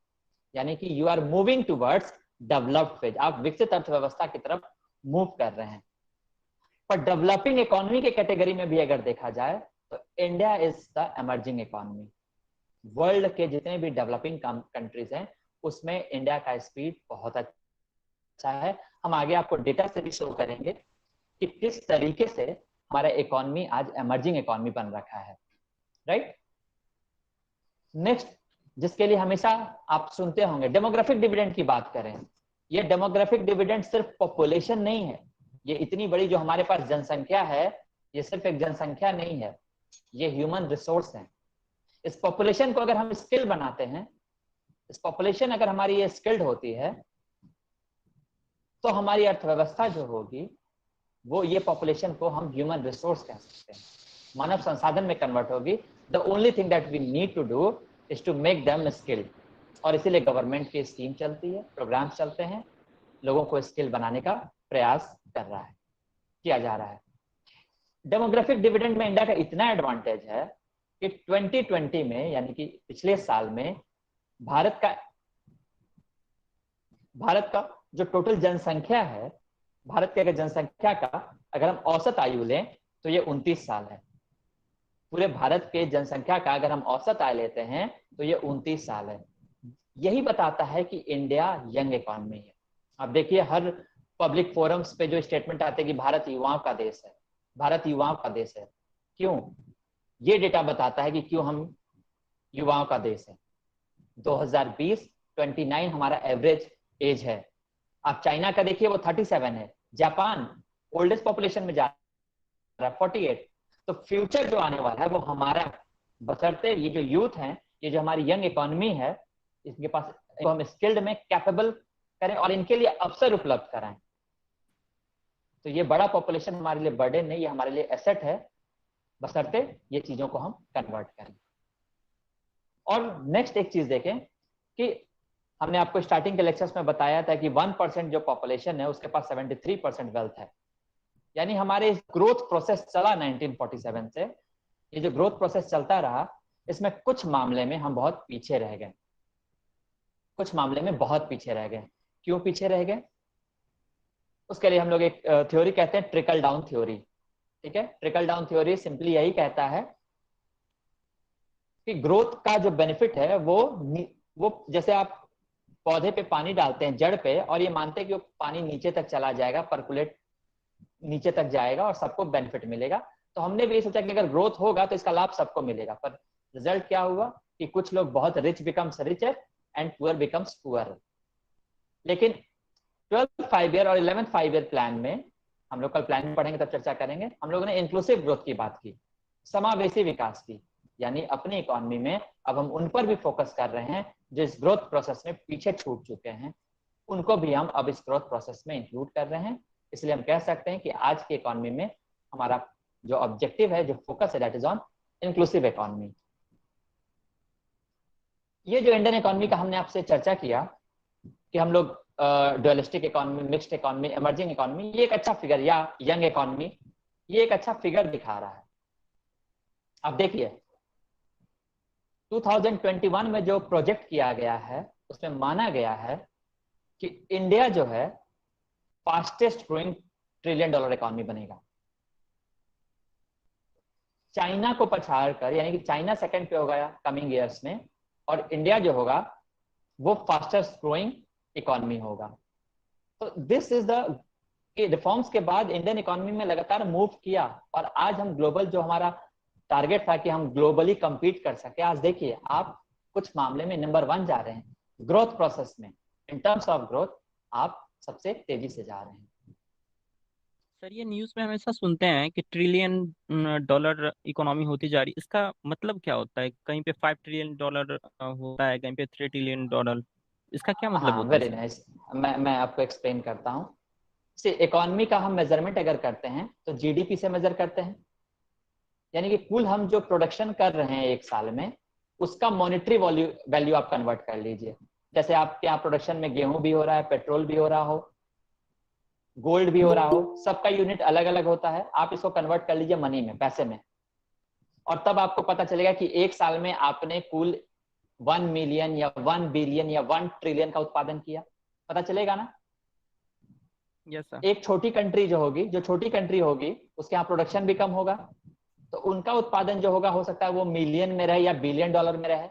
यानी कि you are moving towards developed phase, आप विकसित अर्थव्यवस्था की तरफ मूव कर रहे हैं। पर डेवलपिंग इकोनॉमी के कैटेगरी में भी अगर देखा जाए तो India is the emerging economy. World के जितने भी डेवलपिंग कंट्रीज हैं उसमें इंडिया का स्पीड बहुत अच्छा है। हम आगे आपको डेटा से भी शो करेंगे कि किस तरीके से हमारा इकोनॉमी आज एमर्जिंग इकोनॉमी बन रखा है, राइट। नेक्स्ट, जिसके लिए हमेशा आप सुनते होंगे, डेमोग्राफिक डिविडेंड की बात करें। ये डेमोग्राफिक डिविडेंड सिर्फ पॉपुलेशन नहीं है, ये इतनी बड़ी जो हमारे पास जनसंख्या है ये सिर्फ एक जनसंख्या नहीं है, ये ह्यूमन रिसोर्स है। इस पॉपुलेशन को अगर हम स्किल बनाते हैं, इस पॉपुलेशन अगर हमारी ये स्किल्ड होती है तो हमारी अर्थव्यवस्था जो होगी वो ये पॉपुलेशन को हम ह्यूमन रिसोर्स कह सकते हैं, मानव संसाधन में कन्वर्ट होगी। The only thing that we need to do is to make them skilled. और इसीलिए गवर्नमेंट की स्कीम चलती है, प्रोग्राम चलते हैं, लोगों को स्किल बनाने का प्रयास कर रहा है, किया जा रहा है। डेमोग्राफिक डिविडेंड में इंडिया का इतना एडवांटेज है कि 2020 में यानी कि पिछले साल में भारत का जो टोटल जनसंख्या है, भारत के अगर जनसंख्या का अगर हम औसत आयु लें तो ये 29 साल है। पूरे भारत के जनसंख्या का अगर हम औसत आयु लेते हैं तो ये 29 साल है। यही बताता है कि इंडिया यंग इकोनॉमी है। अब देखिए हर पब्लिक फोरम्स पे जो स्टेटमेंट आते हैं कि भारत युवाओं का देश है, भारत युवाओं का देश है। क्यों? ये डेटा बताता है कि क्यों हम युवाओं का देश है। 2020 29 हमारा एवरेज एज है। आप चाइना का देखिए वो 37 है, जापान ओल्डेस्ट पॉपुलेशन में जा रहा है 48। तो फ्यूचर जो आने वाला है वो हमारा, बशर्ते ये जो यूथ है, ये जो हमारी यंग इकोनॉमी है, इसके पास तो हम स्किल्ड में कैपेबल करें और इनके लिए अवसर उपलब्ध कराएं। तो ये बड़ा पॉपुलेशन हमारे लिए बर्डन नहीं, ये हमारे लिए एसेट है, बशर्ते ये चीजों को हम कन्वर्ट करें। और नेक्स्ट एक चीज देखें कि हमने आपको स्टार्टिंग के लेक्चर्स में बताया था कि 1% जो पॉपुलेशन है उसके पास 73% वेल्थ है। यानी हमारे ग्रोथ प्रोसेस चला 1947 से, ये जो ग्रोथ प्रोसेस चलता रहा इसमें कुछ मामले में हम बहुत पीछे रह गए, कुछ मामले में बहुत पीछे रह गए। क्यों पीछे रह गए? उसके लिए हम लोग एक थ्योरी कहते हैं ट्रिकल डाउन थ्योरी, ठीक है। ट्रिकल डाउन थ्योरी सिंपली यही कहता है कि ग्रोथ का जो बेनिफिट है वो जैसे आप पौधे पे पानी डालते हैं जड़ पे और ये मानते हैं कि वो पानी नीचे तक चला जाएगा, पर्कुलेट नीचे तक जाएगा और सबको बेनिफिट मिलेगा। तो हमने भी सोचा कि अगर ग्रोथ होगा तो इसका लाभ सबको मिलेगा, पर रिजल्ट क्या हुआ कि कुछ लोग बहुत rich becomes richer and poor becomes poor. लेकिन 12th 5 ईयर और 11th 5 ईयर प्लान में, हम लोग कल प्लान में पढ़ेंगे तब चर्चा करेंगे, हम लोगों ने इंक्लूसिव ग्रोथ की बात की, समावेशी विकास की। यानी अपनी इकोनॉमी में अब हम उन पर भी फोकस कर रहे हैं जो इस ग्रोथ प्रोसेस में पीछे छूट चुके हैं, उनको भी हम अब इस ग्रोथ प्रोसेस में इंक्लूड कर रहे हैं। इसलिए हम कह सकते हैं कि आज की इकोनॉमी में हमारा जो ऑब्जेक्टिव है, जो फोकस है, that is on inclusive economy. ये जो इंडियन इकोनॉमी का हमने आपसे चर्चा किया कि हम लोग dualistic economy, mixed economy, emerging economy, ये एक अच्छा फिगर, या यंग इकोनॉमी, ये एक अच्छा फिगर दिखा रहा है। अब देखिए 2021 में जो प्रोजेक्ट किया गया है उसमें माना गया है कि इंडिया जो है फास्टेस्ट ग्रोइंग $1 ट्रिलियन इकोनॉमी बनेगा। चाइना को पछाड़ कर, यानी कि चाइना सेकंड पे होगा कमिंग ईयर्स में, और इंडिया जो होगा वो फास्टेस्ट ग्रोइंग इकोनॉमी होगा। तो दिस इज द कि रिफॉर्म्स के बाद इंडियन इकोनॉमी में लगातार मूव किया और आज हम ग्लोबल जो हमारा टारगेट था कि हम ग्लोबली compete कर सके, आज देखिए आप कुछ मामले में नंबर 1 जा रहे हैं ग्रोथ प्रोसेस में। इन टर्म्स ऑफ ग्रोथ आप सबसे तेजी से जा रहे हैं। सर ये न्यूज़ में हमेशा सुनते हैं कि ट्रिलियन डॉलर इकोनॉमी होती जा रही, इसका मतलब क्या होता है? कहीं पे 5 ट्रिलियन डॉलर होता है, कहीं पे 3 ट्रिलियन डॉलर, इसका क्या मतलब हाँ, होता है वेरी सर? नाइस। मैं आपको एक्सप्लेन करता हूँ। इकोनॉमी का हम मेजरमेंट अगर करते हैं तो जीडीपी से मेजर करते हैं, यानी कि कुल हम जो प्रोडक्शन कर रहे हैं एक साल में उसका मॉनेटरी वैल्यू आप कन्वर्ट कर लीजिए। जैसे आपके यहाँ प्रोडक्शन में गेहूं भी हो रहा है, पेट्रोल भी हो रहा हो, गोल्ड भी हो रहा हो, सबका यूनिट अलग अलग होता है। आप इसको कन्वर्ट कर लीजिए मनी में, पैसे में, और तब आपको पता चलेगा कि एक साल में आपने कुल 1 मिलियन या 1 बिलियन या 1 ट्रिलियन का उत्पादन किया। पता चलेगा ना? Yes sir. एक छोटी कंट्री जो होगी, जो छोटी कंट्री होगी उसके यहाँ प्रोडक्शन भी कम होगा, तो उनका उत्पादन जो होगा हो सकता है वो मिलियन में रहे या बिलियन डॉलर में रहे।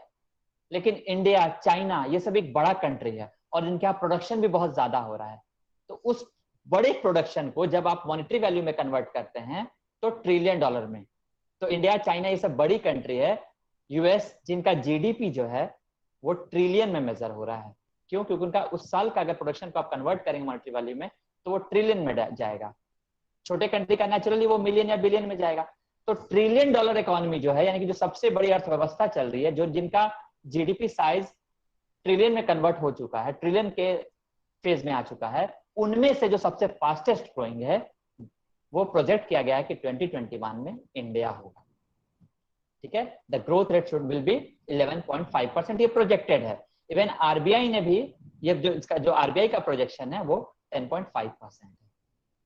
लेकिन इंडिया, चाइना, ये सब एक बड़ा कंट्री है और इनके यहाँ प्रोडक्शन भी बहुत ज्यादा हो रहा है। तो उस बड़े प्रोडक्शन को जब आप मॉनेटरी वैल्यू में कन्वर्ट करते हैं तो ट्रिलियन डॉलर में, तो इंडिया, चाइना ये सब बड़ी कंट्री है। यूएस जिनका जीडीपी जो है वो ट्रिलियन में मेजर हो रहा है। क्यों? क्योंकि उनका उस साल का अगर प्रोडक्शन को आप कन्वर्ट करेंगे मॉनेटरी वैल्यू में तो वो ट्रिलियन में जाएगा। छोटे कंट्री का नेचुरली वो मिलियन या बिलियन में जाएगा। तो ट्रिलियन डॉलर इकोनॉमी जो है, यानी कि जो सबसे बड़ी अर्थव्यवस्था चल रही है, जो जिनका जीडीपी साइज ट्रिलियन में कन्वर्ट हो चुका है, ट्रिलियन के फेज में आ चुका है, उनमें से जो सबसे फास्टेस्ट ग्रोइंग है वो प्रोजेक्ट किया गया है कि 2021 में इंडिया होगा। ठीक है, the growth rate should will be 11.5%, ये प्रोजेक्टेड है। इवन आरबीआई ने भी ये जो इसका जो आरबीआई का प्रोजेक्शन है वो 10.5% है।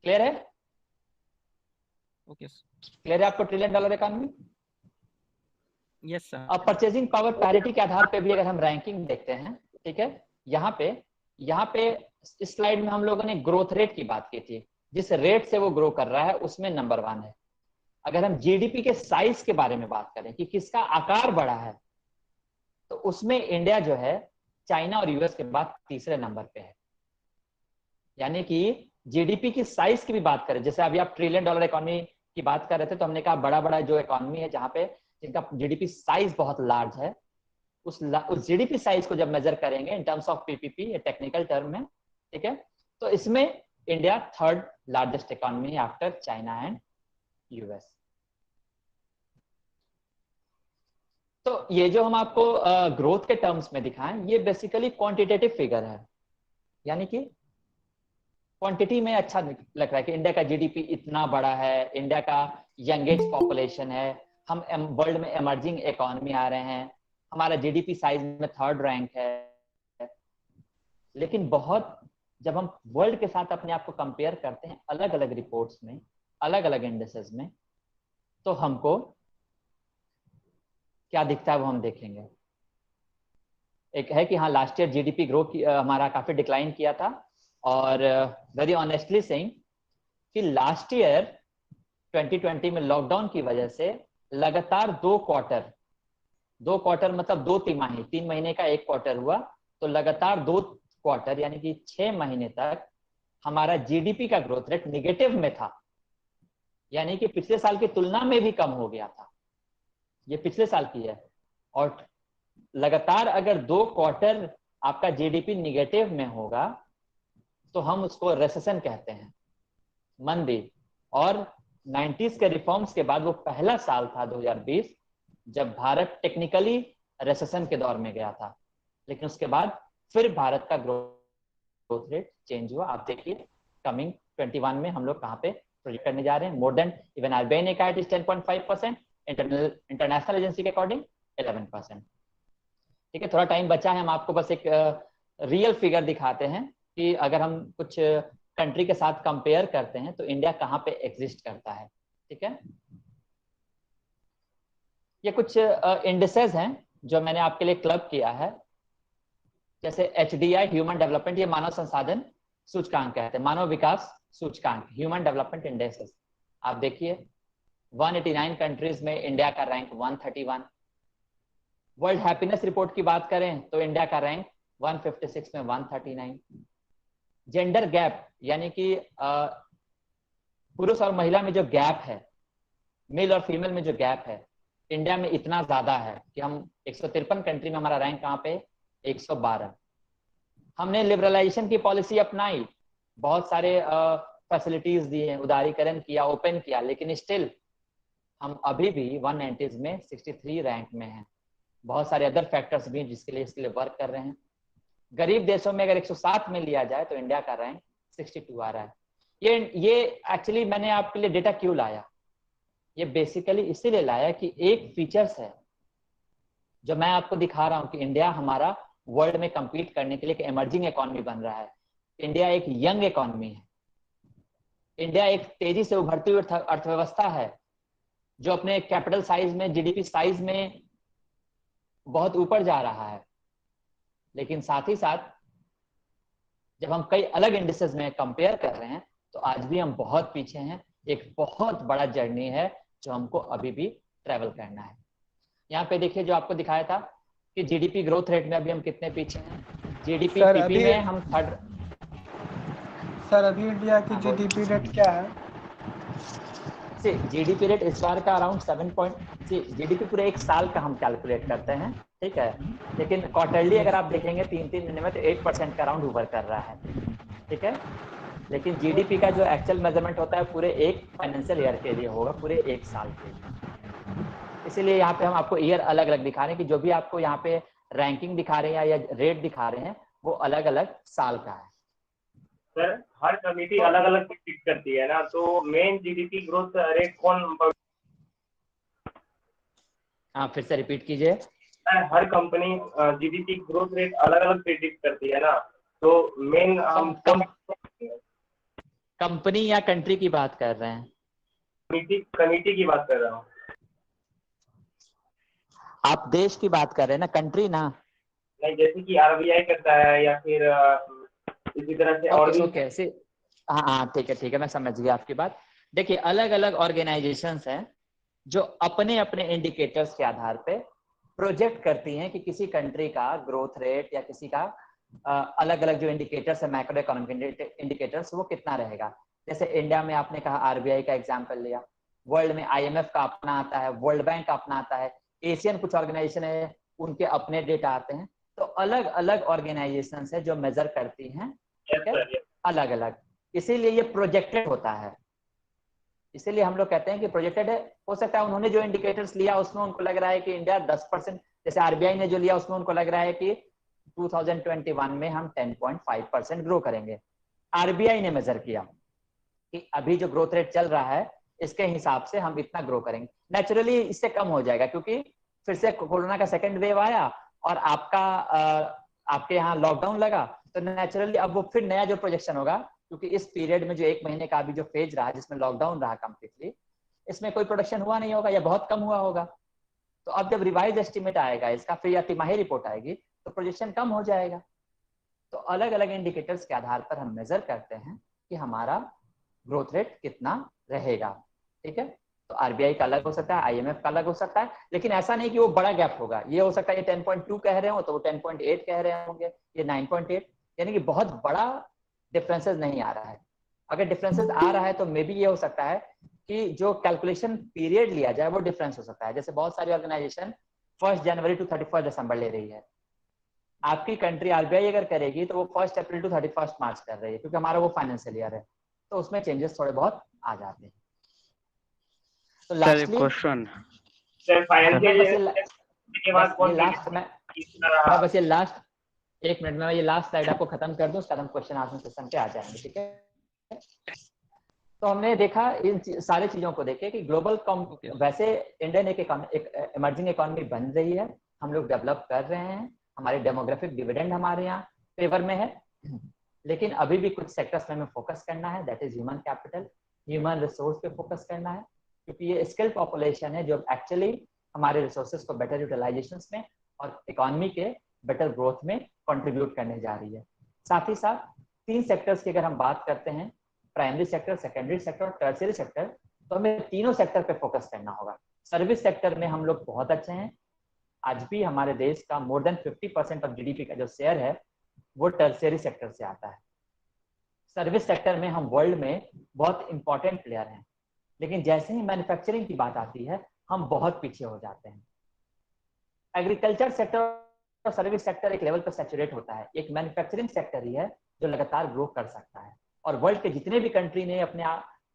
क्लियर है? ओके, क्लियर है आपको trillion dollar economy? Yes sir. अब परचेजिंग पावर पैरिटी के आधार पे भी अगर हम रैंकिंग देखते हैं, ठीक है, यहाँ पे इस स्लाइड में हम लोगों ने ग्रोथ रेट की बात की थी, जिस रेट से वो ग्रो कर रहा है उसमें नंबर 1 है। अगर हम जीडीपी के साइज के बारे में बात करें कि किसका आकार बड़ा है, तो उसमें इंडिया जो है चाइना और यूएस के बाद तीसरे नंबर पे है। यानी कि जीडीपी की साइज की भी बात करें, जैसे अभी आप ट्रिलियन डॉलर इकोनॉमी की बात कर रहे थे, तो हमने कहा बड़ा बड़ा जो इकोनॉमी है जहाँ पे जिनका जीडीपी साइज बहुत लार्ज है, उस जीडीपी साइज को जब मेजर करेंगे इन terms of PPP, technical term में, ठीक है, तो इसमें India 3rd largest economy after China and US. तो ये जो हम आपको ग्रोथ के टर्म्स में दिखाएं, ये बेसिकली क्वांटिटेटिव फिगर है, यानी कि क्वांटिटी में अच्छा लग रहा है कि इंडिया का जीडीपी इतना बड़ा है, इंडिया का यंगेज पॉपुलेशन है, हम वर्ल्ड में इमर्जिंग इकोनॉमी आ रहे हैं, हमारा जीडीपी साइज में 3rd रैंक है। लेकिन बहुत जब हम वर्ल्ड के साथ अपने आप को कंपेयर करते हैं अलग अलग रिपोर्ट्स में, अलग अलग इंडेक्सेस में, तो हमको क्या दिखता है वो हम देखेंगे। एक है कि हाँ, लास्ट ईयर जीडीपी ग्रो हमारा काफी डिक्लाइन किया था, और वेरी ऑनेस्टली सेइंग कि लास्ट ईयर 2020 में लॉकडाउन की वजह से लगातार 2 क्वार्टर मतलब 2 तिमाही, 3 महीने का एक क्वार्टर हुआ, तो लगातार 2 क्वार्टर यानी कि 6 महीने तक हमारा जीडीपी का ग्रोथ रेट निगेटिव में था, यानी कि पिछले साल की तुलना में भी कम हो गया था। ये पिछले साल की है, और लगातार अगर 2 क्वार्टर आपका जीडीपी निगेटिव में होगा तो हम उसको रेसेशन कहते हैं, मंदी। और 90s के रिफॉर्म्स के बाद वो पहला साल था 2020 जब भारत टेक्निकली रेसेशन के दौर में गया था, लेकिन उसके बाद फिर भारत का ग्रोथ रेट चेंज हुआ। आप देखिए कमिंग 21 में हम लोग कहाँ पे प्रोजेक्ट करने जा रहे हैं। मोर देन इवन आरबीआई ने कहा इट इज 10.5%, इंटरनेशनल एजेंसी के अकॉर्डिंग 11%। ठीक है, थोड़ा टाइम बचा है, हम आपको बस एक रियल फिगर दिखाते हैं कि अगर हम कुछ कंट्री के साथ कंपेयर करते हैं तो इंडिया कहाँ पे एग्जिस्ट करता है। ठीक है, ये कुछ इंडिसेस हैं जो मैंने आपके लिए क्लब किया है, जैसे HDI ह्यूमन डेवलपमेंट, ये मानव संसाधन सूचकांक कहते हैं, मानव विकास सूचकांक, ह्यूमन डेवलपमेंट इंडेक्सेस। आप देखिए 189 कंट्रीज में इंडिया का रैंक 131। वर्ल्ड हैप्पीनेस रिपोर्ट की बात करें तो इंडिया का रैंक 156 में 139। जेंडर गैप यानी कि पुरुष और महिला में जो गैप है, मेल और फीमेल में जो गैप है, इंडिया में इतना ज्यादा है कि हम 153 कंट्री में हमारा रैंक कहाँ पे 112। हमने लिबरलाइजेशन की पॉलिसी अपनाई, बहुत सारे फैसिलिटीज दिए, उदारीकरण किया, ओपन किया, लेकिन स्टिल हम अभी भी 190s में 63 रैंक में हैं। बहुत सारे अदर फैक्टर्स भी जिसके लिए इसके लिए वर्क कर रहे हैं। गरीब देशों में अगर 107 में लिया जाए तो इंडिया का रैंक 62 आ रहा है। ये एक्चुअली मैंने आपके लिए डेटा क्यों लाया, ये बेसिकली इसीलिए लाया कि एक फीचर्स है जो मैं आपको दिखा रहा हूं कि इंडिया हमारा वर्ल्ड में compete करने के लिए एक इमर्जिंग इकोनॉमी बन रहा है। इंडिया एक यंग इकोनॉमी है, इंडिया एक तेजी से उभरती हुई अर्थव्यवस्था है जो अपने कैपिटल साइज में, जीडीपी साइज में बहुत ऊपर जा रहा है। लेकिन साथ ही साथ जब हम कई अलग इंडिसेस में कंपेयर कर रहे हैं तो आज भी हम बहुत पीछे हैं। एक बहुत बड़ा जर्नी है जो हमको अभी भी ट्रेवल करना है। यहाँ पे देखिए जो आपको दिखाया था कि जीडीपी ग्रोथ रेट में अभी हम कितने पीछे हैं। जीडीपी पीपी में हम थर्ड। सर अभी इंडिया की जीडीपी रेट क्या है? जीडीपी रेट इस बार का अराउंड 7. जीडीपी पूरे एक साल का हम कैलकुलेट करते हैं, ठीक है, लेकिन क्वार्टरली अगर आप देखेंगे 3-3 महीने में तो 8% का अराउंड ऊपर कर रहा है, ठीक है। लेकिन जीडीपी का जो एक्चुअल मेजरमेंट होता है पूरे एक फाइनेंशियल ईयर के लिए होगा, पूरे एक साल के लिए। इसीलिए यहाँ पे हम आपको ईयर अलग अलग दिखा रहे हैं कि जो भी आपको यहाँ पे रैंकिंग दिखा रहे हैं या रेट दिखा रहे हैं वो अलग अलग साल का है। सर हर कमेटी अलग अलग प्रेडिक्ट करती है ना, तो मेन जीडीपी ग्रोथ रेट कौन? हाँ फिर से रिपीट कीजिए। हर कंपनी जीडीपी ग्रोथ रेट अलग अलग प्रेडिक्ट करती है ना, तो मेन हम कौन कंपनी या कंट्री की बात कर रहे हैं? कमेटी की बात कर रहा हूँ। आप देश की बात कर रहे हैं ना, कंट्री ना? नहीं, जैसे कि आरबीआई करता है या फिर इसी तरह से और भी कैसे। हाँ ठीक है मैं समझ गया आपकी बात। देखिए अलग अलग ऑर्गेनाइजेशंस हैं जो अपने अपने इंडिकेटर्स के आधार पे प्रोजेक्ट करती हैं कि किसी कंट्री का ग्रोथ रेट या किसी का अलग अलग जो इंडिकेटर्स है, मैक्रो इकोनॉमिक इंडिकेटर्स, वो कितना रहेगा। जैसे इंडिया में आपने कहा आरबीआई का एग्जांपल लिया, वर्ल्ड में आईएमएफ का अपना आता है, वर्ल्ड बैंक का अपना आता है, एशियन कुछ ऑर्गेनाइजेशन है उनके अपने डेटा आते हैं। तो अलग अलग ऑर्गेनाइजेशन है जो मेजर करती हैं, ठीक है, अलग अलग। इसीलिए ये प्रोजेक्टेड होता है, इसीलिए हम लोग कहते हैं कि प्रोजेक्टेड है। हो सकता है उन्होंने जो इंडिकेटर्स लिया उसमें उनको लग रहा है कि इंडिया 10%, जैसे आरबीआई ने जो लिया उसमें उनको लग रहा है कि 2021 में हम 10.5% ग्रो करेंगे। आरबीआई ने मेजर किया कि अभी जो ग्रोथ रेट चल रहा है इसके हिसाब से हम इतना ग्रो करेंगे। नेचुरली इससे कम हो जाएगा क्योंकि फिर से कोरोना का सेकेंड वेव आया और आपके यहाँ लॉकडाउन लगा, तो नेचुरली अब वो फिर नया जो प्रोजेक्शन होगा, क्योंकि इस पीरियड में जो 1 महीने का अभी जो फेज रहा जिसमें लॉकडाउन रहा कंप्लीटली, इसमें कोई प्रोडक्शन हुआ नहीं होगा या बहुत कम हुआ होगा। तो अब जब रिवाइज एस्टिमेट आएगा इसका, फिर या तिमाही रिपोर्ट आएगी तो प्रोजेक्शन कम हो जाएगा। तो अलग अलग इंडिकेटर्स के आधार पर हम मेजर करते हैं कि हमारा ग्रोथ रेट कितना रहेगा, ठीक है। तो आरबीआई का अलग हो सकता है, आईएमएफ का अलग हो सकता है, लेकिन ऐसा नहीं कि वो बड़ा गैप होगा। ये हो सकता है ये 10.2 कह रहे हो तो वो 10.8 कह रहे होंगे, ये 9.8, यानी कि बहुत बड़ा डिफरेंसेस नहीं आ रहा है। अगर डिफरेंसेस आ रहा है तो मे बी ये हो सकता है कि जो कैलकुलेशन पीरियड लिया जाए वो डिफरेंस हो सकता है। जैसे बहुत सारी ऑर्गेनाइजेशन 1 जनवरी टू 31 दिसंबर ले रही है, आपकी कंट्री आरबीआई अगर करेगी तो वो 1 अप्रैल टू 31 मार्च कर रही है, क्योंकि हमारा वो फाइनेंशियल ईयर है, तो उसमें चेंजेस थोड़े बहुत आ जाते हैं। तो लास्टली क्वेश्चन बस ये लास्ट 1 मिनट में ये लास्ट स्लाइड आपको खत्म कर दूं, उसके बाद हम क्वेश्चन आंसर सेशन पे आ जाएंगे, ठीक है। तो हमने देखा इन सारी चीजों को देखे कि ग्लोबल वैसे इंडियन एक इमर्जिंग इकोनॉमी बन रही है, हम लोग डेवलप कर रहे हैं, हमारे डेमोग्राफिक डिविडेंड हमारे यहाँ फेवर में है, लेकिन अभी भी कुछ सेक्टर्स में हमें फोकस करना है, that is human capital, human resource पे फोकस करना है, क्योंकि ये स्किल्ड पॉपुलेशन है जो एक्चुअली हमारे रिसोर्सेज को बेटर यूटिलाइजेशन में और इकोनॉमी के बेटर ग्रोथ में कंट्रीब्यूट करने जा रही है। साथ ही साथ 3 सेक्टर्स की अगर हम बात करते हैं, प्राइमरी सेक्टर, सेकेंडरी सेक्टर और टर्शियरी सेक्टर, तो हमें तीनों सेक्टर पे फोकस करना होगा। सर्विस सेक्टर में हम लोग बहुत अच्छे हैं, आज भी हमारे देश का मोर देन 50% ऑफ जीडीपी का जो शेयर है वो टर्शियरी सेक्टर से आता है। सर्विस सेक्टर में हम वर्ल्ड में बहुत इंपॉर्टेंट प्लेयर हैं, लेकिन जैसे ही मैन्युफैक्चरिंग की बात आती है हम बहुत पीछे हो जाते हैं। एग्रीकल्चर सेक्टर और सर्विस सेक्टर एक लेवल पर सैचुरेट होता है, एक मैन्युफैक्चरिंग सेक्टर ही है जो लगातार ग्रो कर सकता है। और वर्ल्ड के जितने भी कंट्री ने अपने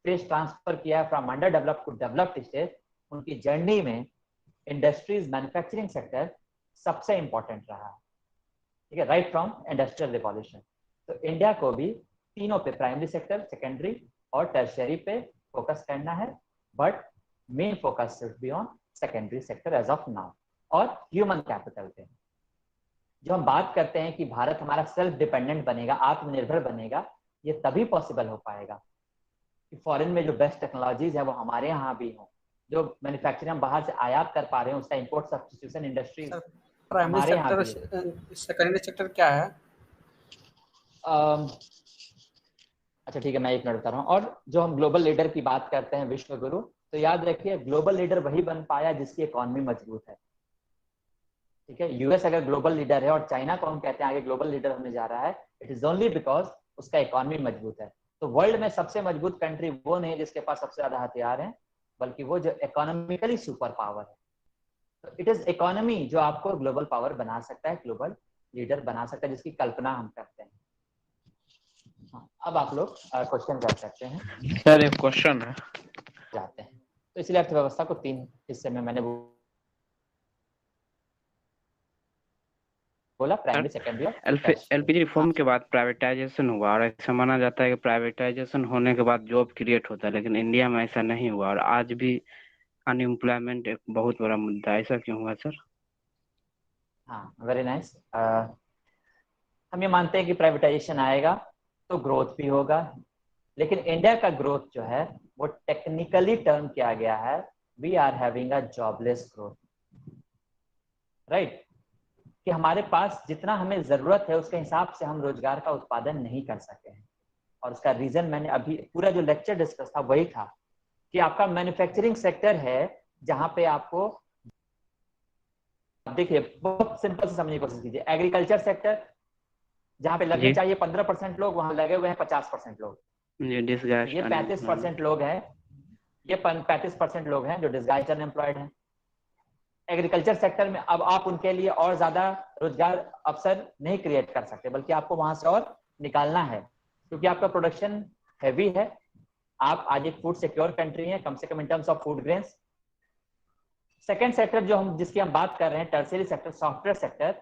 फेस ट्रांसफर किया है from under developed to developed stage, उनकी जर्नी में इंडस्ट्रीज मैन्युफैक्चरिंग सेक्टर सबसे इंपॉर्टेंट रहा है, ठीक है, राइट फ्रॉम इंडस्ट्रियल रिवॉल्यूशन। तो इंडिया को भी तीनों पे, प्राइमरी सेक्टर, सेकेंडरी और टर्शियरी पे फोकस करना है, but main focus should be on secondary sector as of now. और ह्यूमन कैपिटल पे जो हम बात करते हैं कि भारत हमारा सेल्फ डिपेंडेंट बनेगा, आत्मनिर्भर बनेगा, ये तभी पॉसिबल हो पाएगा कि फॉरेन में जो बेस्ट टेक्नोलॉजीज है वो हमारे यहाँ भी हो, जो मैन्युफैक्चरिंग हम बाहर से आयात कर पा रहे हैं उसका import substitution industry primary sector, secondary sector क्या है? अच्छा ठीक है, मैं एक मिनट बता रहा हूँ। और जो हम ग्लोबल लीडर की बात करते हैं, विश्व गुरु, तो याद रखिए ग्लोबल लीडर वही बन पाया जिसकी इकोनॉमी मजबूत है, ठीक है। यूएस अगर ग्लोबल लीडर है और चाइना को हम कहते हैं आगे ग्लोबल लीडर होने जा रहा है, इट इज ओनली बिकॉज उसका इकोनॉमी मजबूत है। तो वर्ल्ड में सबसे मजबूत कंट्री वो नहीं जिसके पास सबसे ज्यादा हथियार हैं, बल्कि वो जो इकोनॉमिकली सुपर पावर है। तो इट इज इकोनॉमी जो आपको ग्लोबल पावर बना सकता है, ग्लोबल लीडर बना सकता है, जिसकी कल्पना हम करते हैं। हाँ, अब आप लोग क्वेश्चन कर सकते हैं। सर एक क्वेश्चन है, जाते हैं। तो इसलिए अर्थव्यवस्था को 3 हिस्से में मैंने बोला, प्राइमरी, सेकेंडरी और एलपीजी रिफॉर्म के बाद प्राइवेटाइजेशन हुआ और ऐसा माना जाता है कि प्राइवेटाइजेशन होने के बाद जॉब क्रिएट होता है, लेकिन इंडिया में ऐसा नहीं हुआ और आज भी अनएम्प्लॉयमेंट एक बहुत बड़ा मुद्दा है। ऐसा क्यों हुआ सर? हाँ, वेरी नाइस। हम ये मानते हैं कि प्राइवेटाइजेशन आएगा तो ग्रोथ भी होगा, लेकिन इंडिया का ग्रोथ जो है वो टेक्निकली टर्म किया गया है, we are having a jobless growth, right, कि हमारे पास जितना हमें जरूरत है उसके हिसाब से हम रोजगार का उत्पादन नहीं कर सके हैं। और उसका रीजन मैंने अभी पूरा जो लेक्चर डिस्कस था वही था कि आपका मैन्युफैक्चरिंग सेक्टर है जहां पे आपको, देखिए बहुत सिंपल से समझने की कोशिश कीजिए, एग्रीकल्चर सेक्टर जहां पे लगने चाहिए 15% लोग, वहां लगे हुए हैं 50% लोग, ये 35% लोग हैं, ये 35% लोग हैं जो डिसगाइज्ड अनएम्प्लॉयड हैं। एग्रीकल्चर सेक्टर में अब आप उनके लिए और ज्यादा रोजगार अवसर नहीं क्रिएट कर सकते, बल्कि आपको वहां से और निकालना है, क्योंकि आपका प्रोडक्शन हैवी है। आप आज एक फूड सिक्योर कंट्री है, कम से कम in terms of food grains. Second sector जो हम जिसकी हम बात कर रहे हैं, टर्शियरी सेक्टर, सॉफ्टवेयर सेक्टर,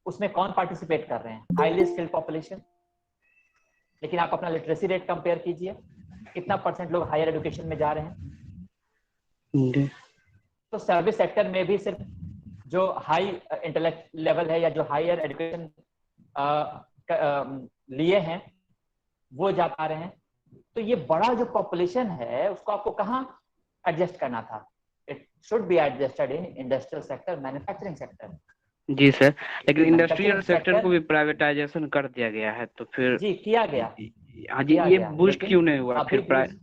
उसमें कौन पार्टिसिपेट कर रहे हैं? Highly skilled population. लेकिन आप अपना लिटरेसी रेट कंपेयर कीजिए, कितना % लोग हायर एजुकेशन में जा रहे हैं। तो सर्विस सेक्टर में भी सिर्फ जो हाई इंटेलेक्ट लेवल है या जो हायर एजुकेशन लिए हैं वो जा पा रहे हैं। तो ये बड़ा जो पॉपुलेशन है उसको आपको कहाँ एडजस्ट करना था? It should be adjusted in industrial sector, manufacturing sector. जी सर, लेकिन इंडस्ट्रियल सेक्टर को भी प्राइवेटाइजेशन कर दिया गया है, तो फिर जी किया गया। हाँ जी, ये बूस्ट क्यों नहीं हुआ फिर?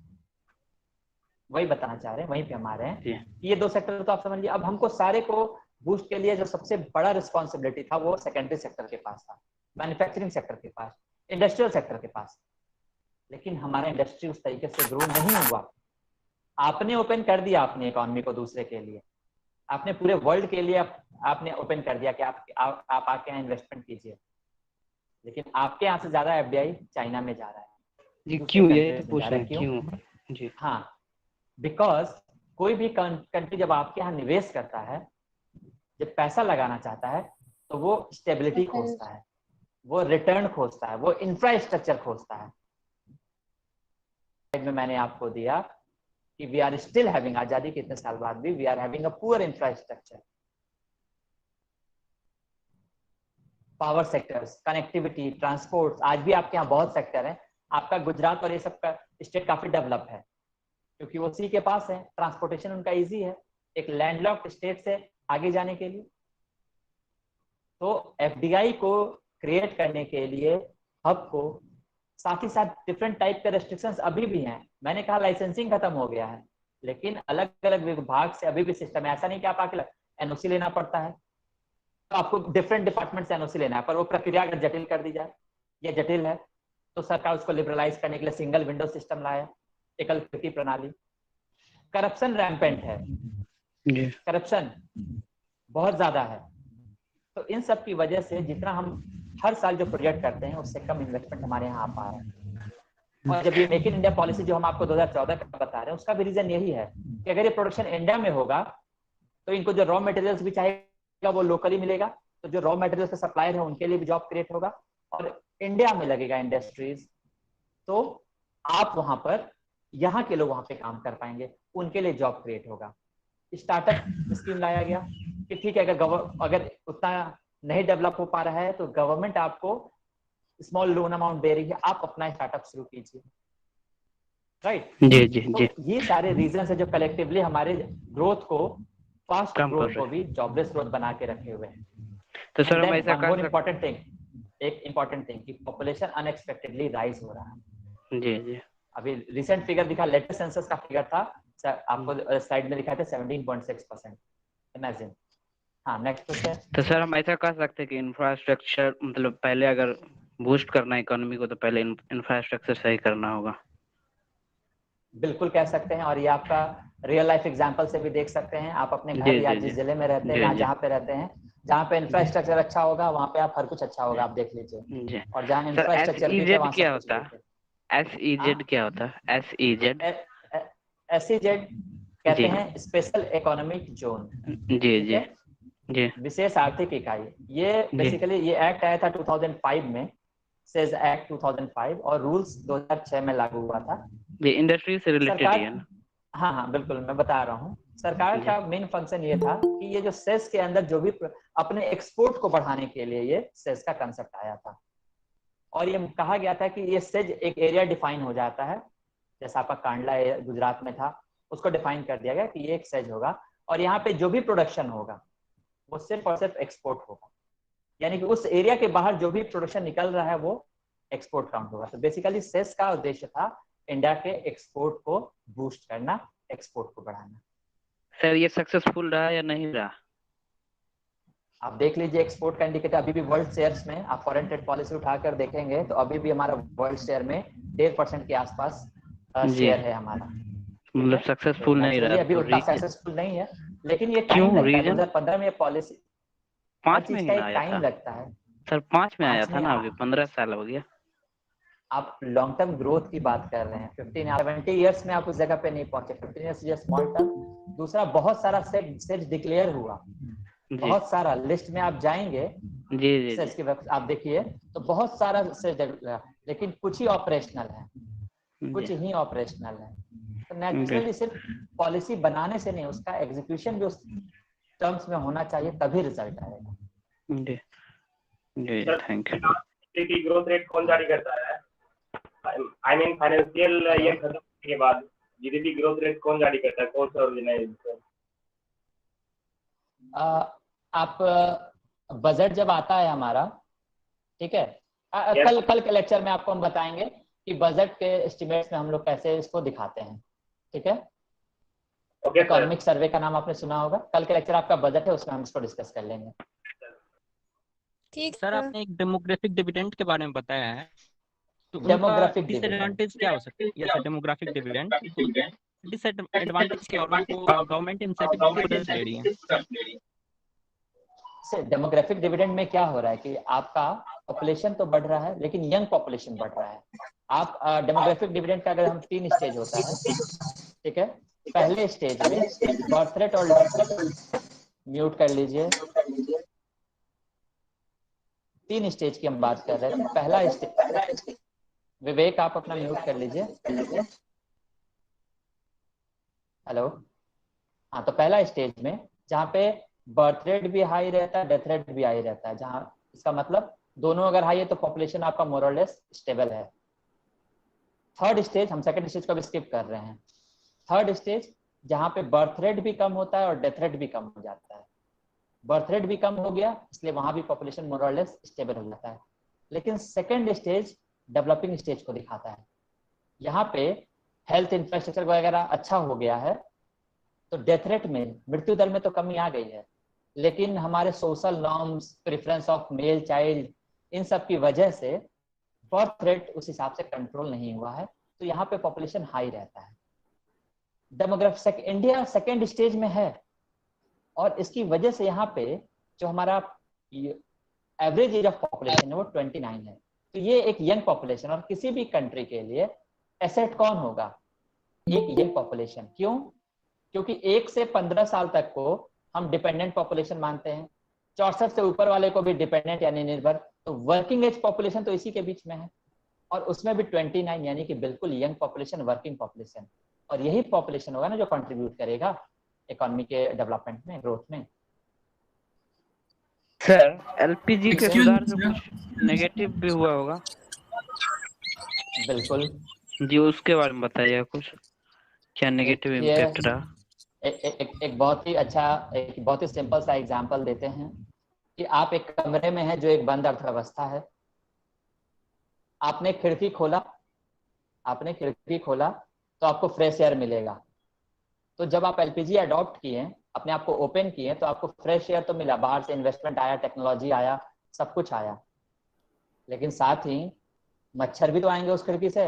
वही बताना चाह रहे हैं, वहीं पे हम आ रहे हैं। ये 2 सेक्टर तो आप समझ लीजिए। अब हमको सारे को बूस्ट के लिए जो सबसे बड़ा रिस्पॉन्सिबिलिटी था वो सेकेंडरी सेक्टर के पास था, मैन्युफैक्चरिंग सेक्टर के पास, इंडस्ट्रियल सेक्टर के पास। लेकिन हमारा इंडस्ट्री उस तरीके से ग्रो नहीं हुआ। आपने ओपन कर दिया अपनी इकोनॉमी को दूसरे के लिए, आपने पूरे वर्ल्ड के लिए आपने ओपन कर दिया कि आप आके यहाँ इन्वेस्टमेंट कीजिए, लेकिन आपके यहाँ से ज्यादा एफडीआई चाइना में जा रहा है। जी क्यों? ये पूछ रहे हैं क्यों? जी हाँ, बिकॉज कोई भी कंट्री जब आपके यहाँ निवेश करता है, जब पैसा लगाना चाहता है, तो वो स्टेबिलिटी खोजता है, वो रिटर्न खोजता है, वो इंफ्रास्ट्रक्चर खोजता है। में मैंने आपको दिया कि वी आर स्टिल हैविंग, आजादी के इतने साल बाद भी we are having a poor infrastructure, power sectors, connectivity, transport. आज भी आपके यहाँ बहुत सेक्टर है। आपका गुजरात और ये सब का स्टेट काफी डेवलप है क्योंकि वो सी के पास है, ट्रांसपोर्टेशन उनका इजी है एक लैंडलॉक्ड स्टेट से आगे जाने के लिए। तो एफडीआई को क्रिएट करने के लिए हब को साथ ही साथ डिफरेंट टाइप के रेस्ट्रिक्शंस अभी भी हैं। मैंने कहा लाइसेंसिंग खत्म हो गया है, लेकिन अलग अलग विभाग से अभी भी सिस्टम है। ऐसा नहीं कि आप आके एनओसी लेना पड़ता है, तो आपको डिफरेंट डिपार्टमेंट से एनओसी लेना है, पर वो प्रक्रिया अगर जटिल कर दी जाए, ये जटिल है। तो सरकार उसको लिबरलाइज करने के लिए सिंगल विंडो सिस्टम लाया, एकल खिड़की प्रणाली। करप्शन रैम्पेंट है, करप्शन बहुत ज्यादा है। तो इन सब की वजह से जितना हम हर साल जो प्रोजेक्ट करते हैं उससे कम इन्वेस्टमेंट हमारे यहाँ आ पा रहा है। और जब ये मेक इन इंडिया पॉलिसी जो हम आपको 2014 का बता रहे हैं, उसका भी रीजन यही है कि अगर ये प्रोडक्शन इंडिया में होगा तो इनको जो रॉ मटेरियल्स भी चाहिएगा वो लोकली मिलेगा, तो जो रॉ मटेरियल्स के सप्लायर है उनके लिए भी जॉब क्रिएट होगा, और इंडिया में लगेगा इंडस्ट्रीज, तो आप वहां पर यहाँ के लोग वहां पे काम कर पाएंगे, उनके लिए जॉब क्रिएट होगा। स्टार्टअप स्कीम लाया गया कि ठीक है, अगर उतना नहीं डेवलप हो पा रहा है तो गवर्नमेंट आपको स्मॉल लोन अमाउंट दे रही है, आप अपना स्टार्टअप शुरू कीजिए, राइट? जी जी तो जी। ये सारे रीजन है जो कलेक्टिवली हमारे ग्रोथ को, फास्ट ग्रोथ को भी जॉबलेस ग्रोथ बना के रखे हुए हैं। तो सर हम ऐसा कर इम्पोर्टेंट थिंग, एक इम्पोर्टेंट थिंग कि पॉपुलेशन अनएक्सपेक्टेडली राइज हो रहा है। जी जी। अभी रिसेंट फिगर दिखा, लेटेस्ट सेंसस का फिगर था, आपको स्लाइड में दिखाया था 17.6%। इमेजिन। हाँ, नेक्स्ट क्वेश्चन। तो सर हम ऐसा कह सकते हैं कि इंफ्रास्ट्रक्चर, मतलब पहले अगर बूस्ट करना है इकोनॉमी को तो पहले इंफ्रास्ट्रक्चर सही करना होगा। बिल्कुल कह सकते हैं, और ये आपका रियल लाइफ एग्जांपल से भी देख सकते हैं। आप अपने घर या जिस जिले में रहते हैं, जहाँ पे रहते हैं, जहाँ पे इंफ्रास्ट्रक्चर अच्छा होगा वहाँ पे आप हर कुछ अच्छा होगा, आप देख लीजिए। और जहाँ इंफ्रास्ट्रक्चर क्या होता है? SEZ क्या होता है? SEZ SEZ कहते हैं स्पेशल इकोनॉमिक जोन। जी जी जी। विशेष आर्थिक इकाई। ये बेसिकली ये एक्ट आया था 2005 में, सेज एक्ट 2005, और रूल्स 2006 में लागू हुआ था। ये इंडस्ट्री से रिलेटेड है ना? हाँ हाँ बिल्कुल, मैं बता रहा हूँ। सरकार का मेन फंक्शन ये था कि ये जो सेस के अंदर जो भी अपने एक्सपोर्ट को बढ़ाने के लिए ये सेस का कंसेप्ट आया था, और ये कहा गया था कि ये सेज एक एरिया डिफाइन हो जाता है, जैसा आपका कांडला गुजरात में था, उसको डिफाइन कर दिया गया कि ये एक सेज होगा, और यहाँ पे जो भी प्रोडक्शन होगा वो सिर्फ और सिर्फ एक्सपोर्ट होगा, यानी कि उस एरिया के बाहर जो भी प्रोडक्शन निकल रहा है वो एक्सपोर्ट काउंट होगा। तो बेसिकली सेस का उद्देश्य था इंडिया के एक्सपोर्ट को बूस्ट करना, एक्सपोर्ट को बढ़ाना। सर ये सक्सेसफुल रहा या नहीं रहा? आप देख लीजिए एक्सपोर्ट का इंडिकेटर अभी भी वर्ल्ड शेयर्स में, आप फॉरेन ट्रेड पॉलिसी उठाकर देखेंगे तो अभी भी हमारा वर्ल्ड शेयर में 1.5% के आसपास शेयर है हमारा। मतलब सक्सेसफुल नहीं रहा, अभी उतना सक्सेसफुल नहीं है, लेकिन ये टाइम लगता है। 2015 में ये पॉलिसी 5 में ही आया टाइम लगता है सर। 5 में आया था ना, अभी 15 साल हो गया। आप लॉन्ग टर्म ग्रोथ की बात कर रहे हैं, 15-20 इयर्स में आप उस जगह पे नहीं पहुंचे। 15 इयर्स इज स्मॉल टर्म। दूसरा, बहुत सारा सेट डिक्लेयर हुआ, बहुत सारा लिस्ट में आप जाएंगे जी सेट्स की आप देखिए तो बहुत सारा सेट, लेकिन कुछ ही ऑपरेशनल है, कुछ ही ऑपरेशनल है। तो नेचुरली सिर्फ पॉलिसी बनाने से नहीं, उसका एग्जीक्यूशन भी उस टर्म्स में होना चाहिए, तभी रिजल्ट आएगा। जी जी, thank you. GDP growth rate कौन जारी करता है? आई मीन फाइनेंशियल ईयर खत्म होने के बाद जीडीपी ग्रोथ रेट कौन जारी करता है? कौन सा ऑर्गेनाइजेशन? आप बजट जब आता है हमारा, ठीक है, कल के लेक्चर में आपको हम बताएंगे कि बजट के एस्टिमेट्स में हम लोग कैसे इसको दिखाते हैं, ठीक है? इकोनॉमिक सर्वे का नाम आपने सुना होगा, कल के लेक्चर आपका बजट है, उसमें हम इसको डिस्कस कर लेंगे। ठीक सर, आपने एक डेमोग्राफिक डिविडेंड के बारे में बताया है, तो डेमोग्राफिक डिसएडवांटेज क्या हो सकता है? यस, डेमोग्राफिक डिविडेंड डिसएडवांटेज क्या, और उनको गवर्नमेंट इंसेंटिव क्यों दे रही है? डेमोग्राफिक डिविडेंड में क्या हो रहा है कि आपका पॉपुलेशन तो बढ़ रहा है लेकिन यंग पॉपुलेशन बढ़ रहा है। आप डेमोग्राफिक डिविडेंड का अगर हम 3 स्टेज होता है, ठीक है? पहले स्टेज में बर्थ रेट और म्यूट कर लीजिए, 3 स्टेज की हम बात कर रहे थे। पहला स्टेज, विवेक आप अपना म्यूट कर लीजिए। हेलो, हाँ, तो पहला स्टेज में जहाँ पे बर्थ रेट भी हाई रहता है, डेथ रेट भी हाई रहता है, जहाँ इसका मतलब दोनों अगर हाई है तो पॉपुलेशन आपका मोर और लेस स्टेबल है। थर्ड स्टेज, हम सेकंड स्टेज को भी स्किप कर रहे हैं। थर्ड स्टेज जहाँ पे बर्थ रेट भी कम होता है और डेथ रेट भी कम हो जाता है। बर्थ रेट भी कम हो गया इसलिए वहां भी पॉपुलेशन मोर और लेस स्टेबल हो जाता है। लेकिन सेकंड स्टेज डेवलपिंग स्टेज को दिखाता है। यहाँ पे हेल्थ इंफ्रास्ट्रक्चर वगैरह अच्छा हो गया है तो डेथ रेट में, मृत्यु दर में तो कमी आ गई है, लेकिन हमारे social norms, preference of male child, इन सब की वजह से बर्थ रेट उस हिसाब से कंट्रोल नहीं हुआ है, तो यहाँ पे पॉपुलेशन हाई रहता है। डेमोग्राफिक इंडिया सेकेंड स्टेज में है, और इसकी वजह से यहाँ पे जो हमारा एवरेज एज ऑफ पॉपुलेशन है वो 29 है। तो ये एक यंग पॉपुलेशन, और किसी भी कंट्री के लिए एसेट कौन होगा? एक यंग पॉपुलेशन। क्यों? क्योंकि 1 से 15 साल तक को हम डिपेंडेंट पॉपुलेशन मानते हैं, 64 से ऊपर वाले को भी डिपेंडेंट यानी निर्भर। तो वर्किंग एज पॉपुलेशन तो इसी के बीच में है, और उसमें भी 29 यानी कि बिल्कुल यंग पॉपुलेशन, वर्किंग पॉपुलेशन। और यही पॉपुलेशन होगा ना जो कंट्रीब्यूट करेगा इकोनॉमी के डेवलपमेंट में, ग्रोथ में। सर एलपीजी के सुधार से कुछ नेगेटिव भी हुआ होगा? बिल्कुल जी, उसके बारे में बताइए कुछ, क्या नेगेटिव इम्पैक्ट रहा? एक बहुत ही अच्छा, एक बहुत ही सिंपल सा एग्जांपल देते हैं कि आप एक कमरे में हैं जो एक बंद अर्थव्यवस्था है। आपने खिड़की खोला तो आपको फ्रेश एयर मिलेगा। तो जब आप एलपीजी अडॉप्ट किए, अपने आप को ओपन किए, तो आपको फ्रेश एयर तो मिला, बाहर से इन्वेस्टमेंट आया, टेक्नोलॉजी आया, सब कुछ आया, लेकिन साथ ही मच्छर भी तो आएंगे उस खिड़की से,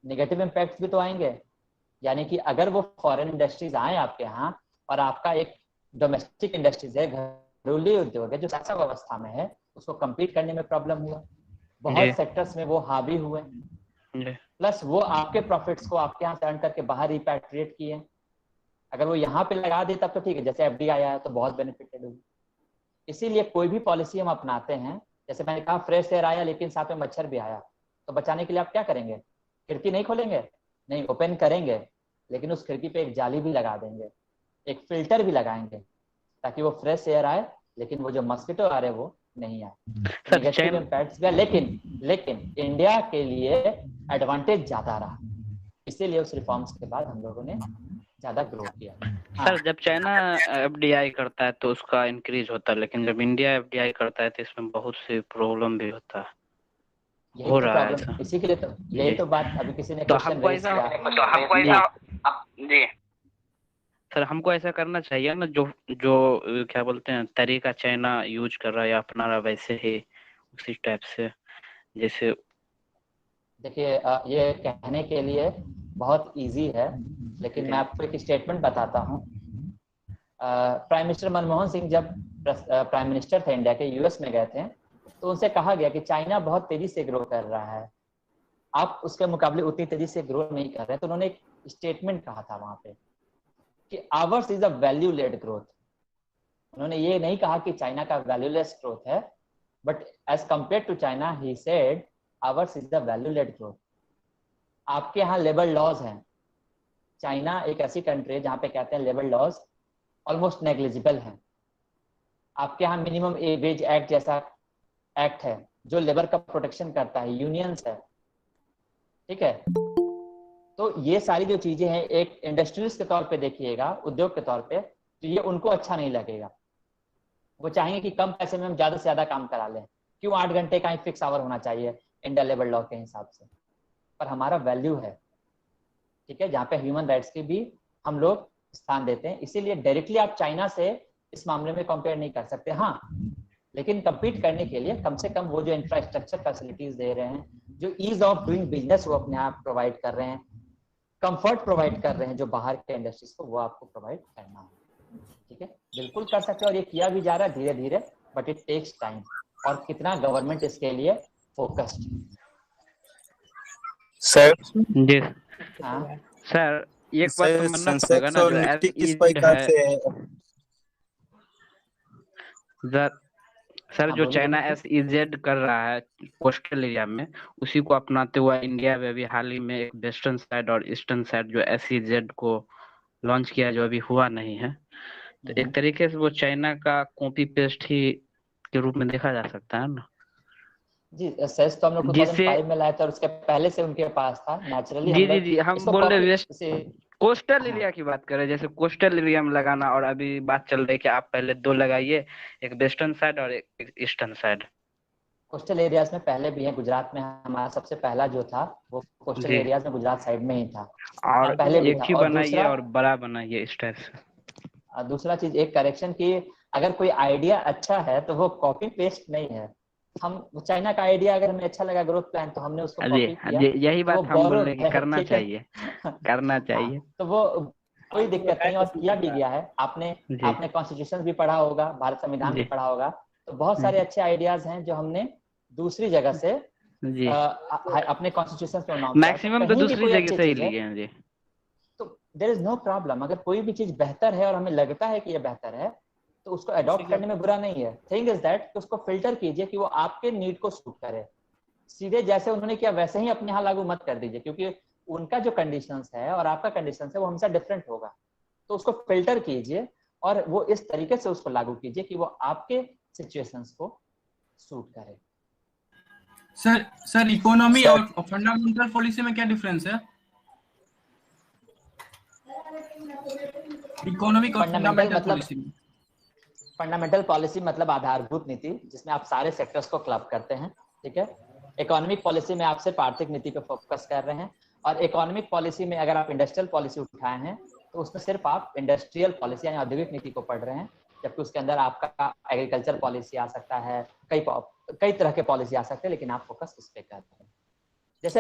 नेगेटिव इम्पैक्ट भी तो आएंगे। यानी कि अगर वो फॉरेन इंडस्ट्रीज आए आपके यहाँ, और आपका एक डोमेस्टिक इंडस्ट्रीज है, घरेलू उद्योग है जो ऐसा अवस्था में है, उसको compete करने में प्रॉब्लम हुआ। बहुत सेक्टर्स में वो हावी हुए, प्लस वो आपके प्रॉफिट्स को आपके यहाँ से अर्न करके बाहर रिपैट्रिएट किए। अगर वो यहाँ पे लगा दे तब तो ठीक है, जैसे एफडी आया है तो बहुत बेनिफिटेड होगी। इसीलिए कोई भी पॉलिसी हम अपनाते हैं, जैसे मैंने कहा फ्रेश एयर आया लेकिन साथ में मच्छर भी आया, तो बचाने के लिए आप क्या करेंगे? खिड़की नहीं खोलेंगे, नहीं, ओपन करेंगे, लेकिन उस खिड़की पे एक जाली भी लगा देंगे, एक फिल्टर भी लगाएंगे, ताकि वो फ्रेश एयर आए, लेकिन वो जो मस्किटो आ रहे वो नहीं आए। नेगेटिव इम्पैक्ट्स भी, लेकिन इंडिया के लिए एडवांटेज ज्यादा रहा, इसीलिए उस रिफॉर्म्स के बाद हम लोगों ने ज्यादा ग्रो किया। सर जब चाइना एफडीआई करता है तो उसका इंक्रीज होता है, लेकिन जब इंडिया एफडीआई करता है तो इसमें बहुत सी प्रॉब्लम भी होता है, हो रहा है ऐसा। इसी के लिए तो यही तो बात अभी किसी ने तो क्वेश्चन हमको रेज ऐसा किया। जी सर, हमको ऐसा करना चाहिए ना, जो क्या बोलते हैं तरीका चाइना यूज कर रहा है या अपना रहा, वैसे ही उसी टाइप से। जैसे देखिए ये कहने के लिए बहुत इजी है, लेकिन मैं आपको एक स्टेटमेंट बताता हूँ। प्राइम मिनिस्टर मनमोहन सिंह जब प्राइम मिनिस्टर थे इंडिया के, यूएस में गए थे, तो उनसे कहा गया कि चाइना बहुत तेजी से ग्रो कर रहा है, आप उसके मुकाबले उतनी तेजी से ग्रो नहीं कर रहे। तो उन्होंने एक स्टेटमेंट कहा था वहां पे कि ours is a value led growth. उन्होंने ये नहीं कहा कि चाइना का वैल्यूलेस ग्रोथ है, but as compare to China he said ours is the value led growth. आपके यहाँ लेबर लॉज हैं, चाइना एक ऐसी कंट्री है जहाँ पे कहते हैं लेबर लॉज ऑलमोस्ट नेग्लिजिबल हैं। आपके यहाँ मिनिमम वेज एक्ट जैसा एक्ट है जो लेबर का प्रोटेक्शन करता है, यूनियंस है, ठीक है। तो ये सारी जो चीजें हैं, एक इंडस्ट्रियलिस्ट के तौर पे देखिएगा, उद्योग के तौर पे, तो ये उनको अच्छा नहीं लगेगा। वो चाहेंगे कि कम पैसे में हम ज्यादा से ज्यादा काम करा लें। क्यों 8 घंटे का ही फिक्स आवर होना चाहिए इंडिया लेबर लॉ के हिसाब से? पर हमारा वैल्यू है, ठीक है, जहाँ पे ह्यूमन राइट्स की भी हम लोग स्थान देते हैं। इसीलिए डायरेक्टली आप चाइना से इस मामले में कंपेयर नहीं कर सकते। हाँ, लेकिन कम्पीट करने के लिए कम से कम वो जो इंफ्रास्ट्रक्चर फैसिलिटीज दे रहे हैं, जो ईज ऑफ डूइंग बिजनेस वो अपने आप प्रोवाइड कर रहे हैं, कंफर्ट प्रोवाइड कर रहे हैं जो बाहर के इंडस्ट्रीज को, वो आपको प्रोवाइड करना है, ठीक है। बिल्कुल कर सकते हैं, और ये किया भी जा रहा है धीरे धीरे, बट इट टेक्स टाइम। और कितना गवर्नमेंट इसके लिए फोकस्ड। सर जी हाँ सर, एक बात तो मानना पड़ेगा ना, और निफ्टी किस प्रकार से है? सर जो चाइना SEZ कर रहा है कोस्टल एरिया में, उसी को अपनाते हुआ इंडिया में भी हाल ही में एक वेस्टर्न साइड और ईस्टर्न साइड जो SEZ को लॉन्च किया, जो अभी हुआ नहीं है। तो एक तरीके से वो चाइना का कॉपी पेस्ट ही के रूप में देखा जा सकता है ना जी। सेस तो हम लोग 2005 में लाया था, और उसके पहले से उनके पास था नेचुरली। जी हम बोल रहे कोस्टल एरिया की बात करें, जैसे कोस्टल एरिया में लगाना, और अभी बात चल रही है कि आप पहले 2 लगाइए, एक वेस्टर्न साइड और एक ईस्टर्न साइड। कोस्टल एरियाज में पहले भी है, गुजरात में हमारा सबसे पहला जो था वो कोस्टल एरियाज में गुजरात साइड में ही था, और पहले भी एक ही बनाइए और बड़ा बनाइए इस टाइप से। दूसरा चीज एक करेक्शन की, अगर कोई आइडिया अच्छा है तो वो कॉपी पेस्ट नहीं है, हम चाइना का आइडिया अगर हमें अच्छा लगा ग्रोथ प्लान तो हमने उसको कॉपी किया। यही बात हम बोल रहे हैं कि करना ठीक है? चाहिए, करना चाहिए। तो वो कोई दिक्कत नहीं, और किया भी गया है। आपने कॉन्स्टिट्यूशन भी पढ़ा होगा, भारत संविधान भी पढ़ा होगा, तो बहुत सारे अच्छे आइडियाज हैं जो हमने दूसरी जगह से अपने कॉन्स्टिट्यूशन में मैक्सिमम तो दूसरी जगह से ही लिए हैं जी। तो देयर इज नो प्रॉब्लम, अगर कोई भी चीज बेहतर है और हमें लगता है कि ये बेहतर है तो उसको अडॉप्ट करने में बुरा नहीं है। थिंग इज दैट कि उसको फिल्टर कीजिए कि वो आपके नीड को सूट करे। सीधे जैसे उन्होंने किया वैसे ही अपने यहाँ लागू मत कर दीजिए, क्योंकि उनका जो कंडीशंस है और आपका कंडीशंस है वो हमेशा डिफरेंट होगा। तो उसको फिल्टर कीजिए और वो इस तरीके से उसको लागू कीजिए कि वो आपके सिचुएशंस को सूट करे। सर इकोनॉमी और फंडामेंटल पॉलिसी में क्या डिफरेंस है? इकोनॉमिक और फंडामेंटल पॉलिसी में फंडामेंटल पॉलिसी मतलब आधारभूत नीति, जिसमें आप सारे सेक्टर्स को क्लब करते हैं, ठीक है। इकोनॉमिक पॉलिसी में आप सिर्फ आर्थिक नीति पे फोकस कर रहे हैं, और इकोनॉमिक पॉलिसी में अगर आप इंडस्ट्रियल पॉलिसी उठाए हैं तो उसमें सिर्फ आप इंडस्ट्रियल पॉलिसी यानी औद्योगिक नीति को पढ़ रहे हैं, जबकि उसके अंदर आपका एग्रीकल्चर पॉलिसी आ सकता है, कई तरह के पॉलिसी आ सकते हैं, लेकिन आप फोकस इस पे कर रहे हैं। जैसे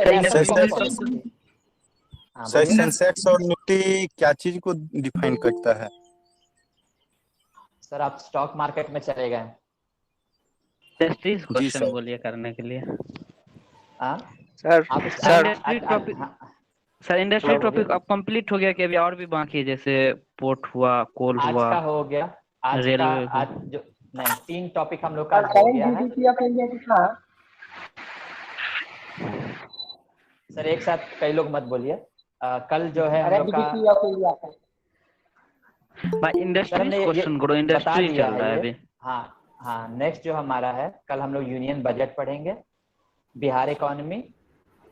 सेंसेक्स और निफ्टी क्या चीज को डिफाइन करता है? सर आप स्टॉक मार्केट में चले गए। क्वेश्चन बोलिए करने के लिए। सर इंडस्ट्री टॉपिक अब कंप्लीट हो गया कि अभी और भी बाकी है? जैसे पोर्ट हुआ, कोल हुआ, आज का हो गया, आज जो नहीं 3 टॉपिक हम लोग का हो गया है सर। एक साथ कई लोग मत बोलिए। कल जो है हम लोग का इंडस्ट्री क्वेश्चन करो, इंडस्ट्री चल रहा है अभी। हाँ नेक्स्ट जो हमारा है, कल हम लोग यूनियन बजट पढ़ेंगे, बिहार इकोनॉमी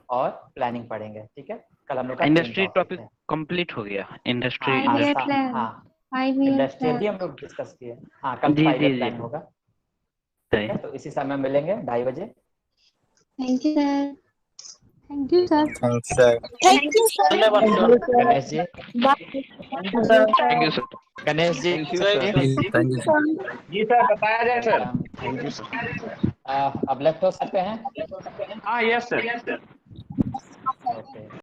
और प्लानिंग पढ़ेंगे, ठीक है। कल हम लोग का इंडस्ट्री टॉपिक कंप्लीट हो गया। इंडस्ट्री इंडस्ट्रियल भी हम लोग डिस्कस किए। हाँ कल 5 ईयर प्लान होगा, ठीक है। तो इसी समय मिलेंगे 2:30 बजे। Thank you sir. Thank you sir. Thank you sir. Ganesh ji, thank you sir. Ganesh ji, thank you sir. जी सर, बताया जाए सर। Thank you sir. अब लेफ्ट हो सकते हैं? हाँ यस सर। ओके।